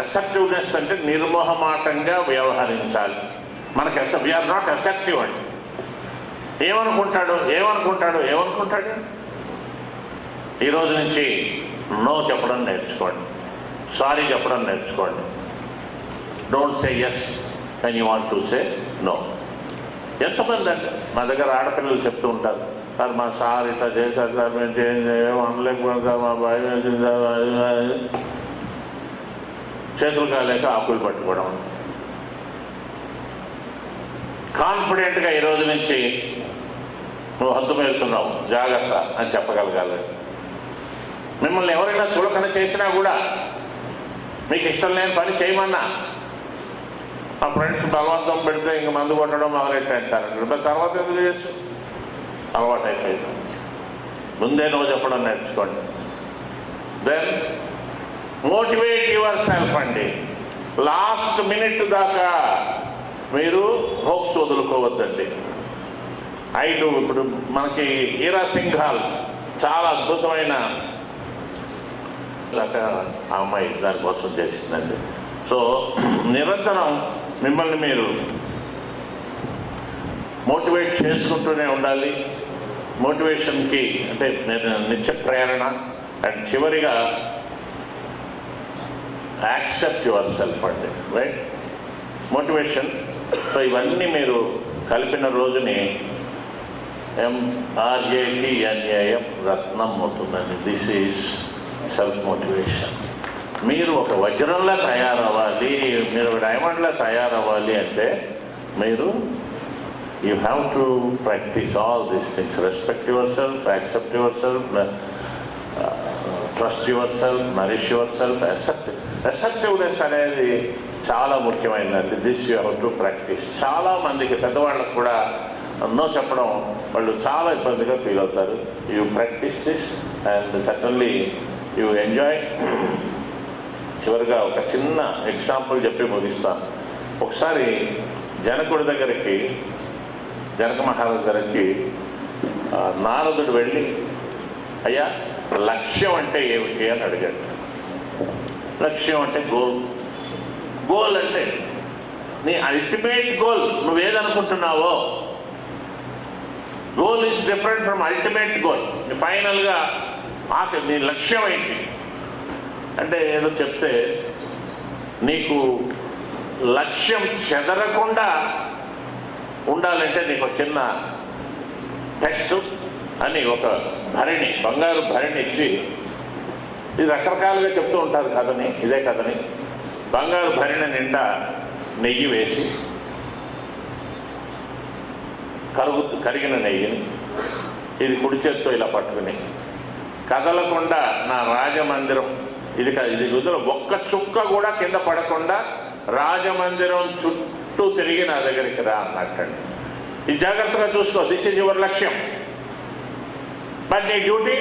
ఎఫెక్టివ్నెస్ అంటే నిర్మోహమాటంగా వ్యవహరించాలి. మనకి వీఆర్ నాట్ ఎఫెక్టివ్ అండి. ఏమనుకుంటాడు. ఈరోజు నుంచి నో చెప్పడం నేర్చుకోండి, సారీ చెప్పడం నేర్చుకోండి. Don't say yes when you want to say no. ఎంతమంది అంటే మా దగ్గర ఆడపిల్లలు చెప్తూ ఉంటారు, సార్ మా సార్ ఇట్లా చేశారు సార్, మేము ఏం అనలేకపోయాం సార్, మా భయం వేసింది సార్. చేతులు కాలేక ఆకులు పట్టుకోవడం. కాన్ఫిడెంట్గా ఈరోజు నుంచి నువ్వు హద్దు మేరుతున్నావు, జాగ్రత్త అని చెప్పగలగాలి. మిమ్మల్ని ఎవరైనా చులకన చేసినా కూడా, మీకు ఇష్టం లేని పని చేయమన్నా మా ఫ్రెండ్స్ బలవంతం పెడితే ఇంక మందు కొట్టడం మొదలెట్టాను సార్ అంటే తర్వాత ఎందుకు చేసు అలవాటు అయిపోయింది. ముందే నువ్వు చెప్పడం నేర్చుకోండి. దెన్ మోటివేట్ యువర్ సెల్ఫ్ అండి. లాస్ట్ మినిట్ దాకా మీరు హోప్స్ వదులుకోవద్దండి. ఇప్పుడు మనకి ఈరా సింఘాల్ చాలా అద్భుతమైన దాకా ఆ అమ్మాయి దానికోసం చేసిందండి. సో నిరంతరం మిమ్మల్ని మీరు మోటివేట్ చేసుకుంటూనే ఉండాలి. మోటివేషన్కి అంటే నిత్య ప్రేరణ. అండ్ చివరిగా యాక్సెప్ట్ యువర్ సెల్ఫ్ అండి, రైట్? మోటివేషన్. సో ఇవన్నీ మీరు కలిపిన రోజుని MRATNAM రత్నం అవుతుందండి. This is self motivation. మీరు ఒక వజ్రంలా తయారవ్వాలి, మీరు డైమండ్లా తయారవ్వాలి అంటే మీరు you have to practice all these things. Respect yourself, accept yourself, trust yourself, nourish yourself. Acceptiveness అనేది చాలా ముఖ్యమైనది. This you have to practice. చాలామందికి పెద్దవాళ్ళకు కూడా నో చెప్పడం వాళ్ళు చాలా ఇబ్బందిగా ఫీల్ అవుతారు. You practice this and certainly you enjoy. చివరిగా ఒక చిన్న ఎగ్జాంపుల్ చెప్పి ముగిస్తాను. ఒకసారి జనక మహారాజు దగ్గరికి నారదుడు వెళ్ళి, అయ్యా లక్ష్యం అంటే ఏమిటి అని అడిగాడు. లక్ష్యం అంటే గోల్ అంటే నీ అల్టిమేట్ గోల్ నువ్వేదనుకుంటున్నావో. Goal is different from ultimate goal. ఫైనల్గా నీ లక్ష్యం ఏంటి అంటే ఏదో చెప్తే, నీకు లక్ష్యం చెదరకుండా ఉండాలంటే నీకు చిన్న టెస్ట్ అని ఒక భరిణి, బంగారు భరిణి ఇచ్చి, ఇది రకరకాలుగా చెప్తూ ఉంటారు కథని, ఇదే కథని. బంగారు భరిణి నిండా నెయ్యి వేసి, కరిగిన నెయ్యిని ఇది కుడి చేత్తో ఇలా పట్టుకుని, కదలకుండా నా రాజమందిరం ఇది గుద్దులో ఒక్క చుక్క కూడా కింద పడకుండా రాజమందిరం చుట్టూ తిరిగి నా దగ్గరికి రా అన్నట్టండి. ఇది జాగ్రత్తగా చూసుకో. దిస్ ఈజ్ యువర్ లక్ష్యం. బట్ నీ డ్యూటీ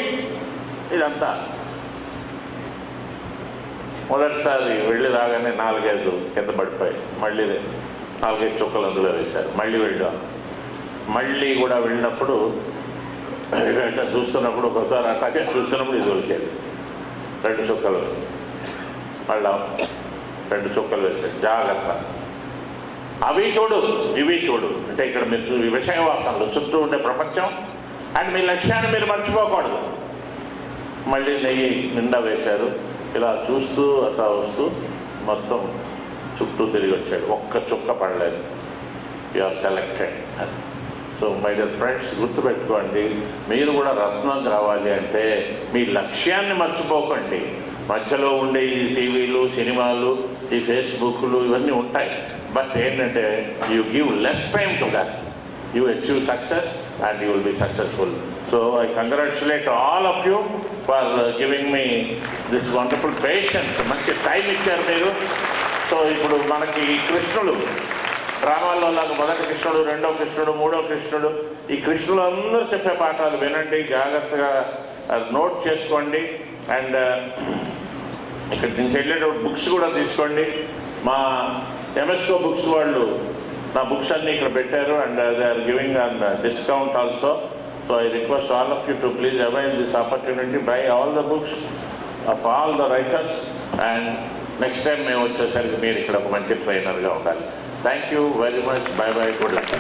ఇదంతా. మొదటిసారి వెళ్ళి రాగానే 4-5 కింద పడిపోయాయి. మళ్ళీ 4-5 చుక్కలు అందులో వేశారు. మళ్ళీ వెళ్ళాం. మళ్ళీ కూడా వెళ్ళినప్పుడు చూస్తున్నప్పుడు ఒకసారి అట్లాగే చూస్తున్నప్పుడు ఇది దొరికేది. 2 చుక్కలు మళ్ళా 2 చుక్కలు వేసాడు. జాగ్రత్త, అవి చూడు ఇవి చూడు అంటే ఇక్కడ మీరు ఈ విషయవాసనలు చుట్టూ ఉండే ప్రపంచం అండ్ మీ లక్ష్యాన్ని మీరు మర్చిపోకూడదు. మళ్ళీ నెయ్యి నిండా వేశారు. ఇలా చూస్తూ అట్లా వస్తూ మొత్తం చుట్టూ తిరిగి వచ్చాడు. ఒక్క చుక్క పడలేదు. You are selected. So my dear friends, గుర్తుపెట్టుకోండి, మీరు కూడా రత్నం కావాలి అంటే మీ లక్ష్యాన్ని మర్చిపోకండి. మధ్యలో ఉండే ఈ టీవీలు, సినిమాలు, ఈ ఫేస్బుక్లు ఇవన్నీ ఉంటాయి. బట్ ఏంటంటే you give less time to that. You achieve success and you will be successful. So I congratulate all of you for giving me this wonderful patience. మంచి టైం ఇచ్చారు మీరు. సో ఇప్పుడు మనకి ఈ కృష్ణుడు డ్రామాల్లో నాకు మొదటి కృష్ణుడు, రెండో కృష్ణుడు, మూడో కృష్ణుడు, ఈ కృష్ణులు అందరూ చెప్పే పాఠాలు వినండి, జాగ్రత్తగా నోట్ చేసుకోండి. అండ్ ఇక్కడ నుంచి వెళ్ళేటప్పుడు బుక్స్ కూడా తీసుకోండి. మా ఎంఎస్కో బుక్స్ వాళ్ళు నా బుక్స్ అన్నీ ఇక్కడ పెట్టారు and they are giving an discount also. So I request all of you to please avail this opportunity, buy all the books of all the writers. And next time మేము వచ్చేసరికి మీరు ఇక్కడ ఒక మంచి ట్రైనర్గా ఉండాలి. Thank you very much. Bye bye. Good luck.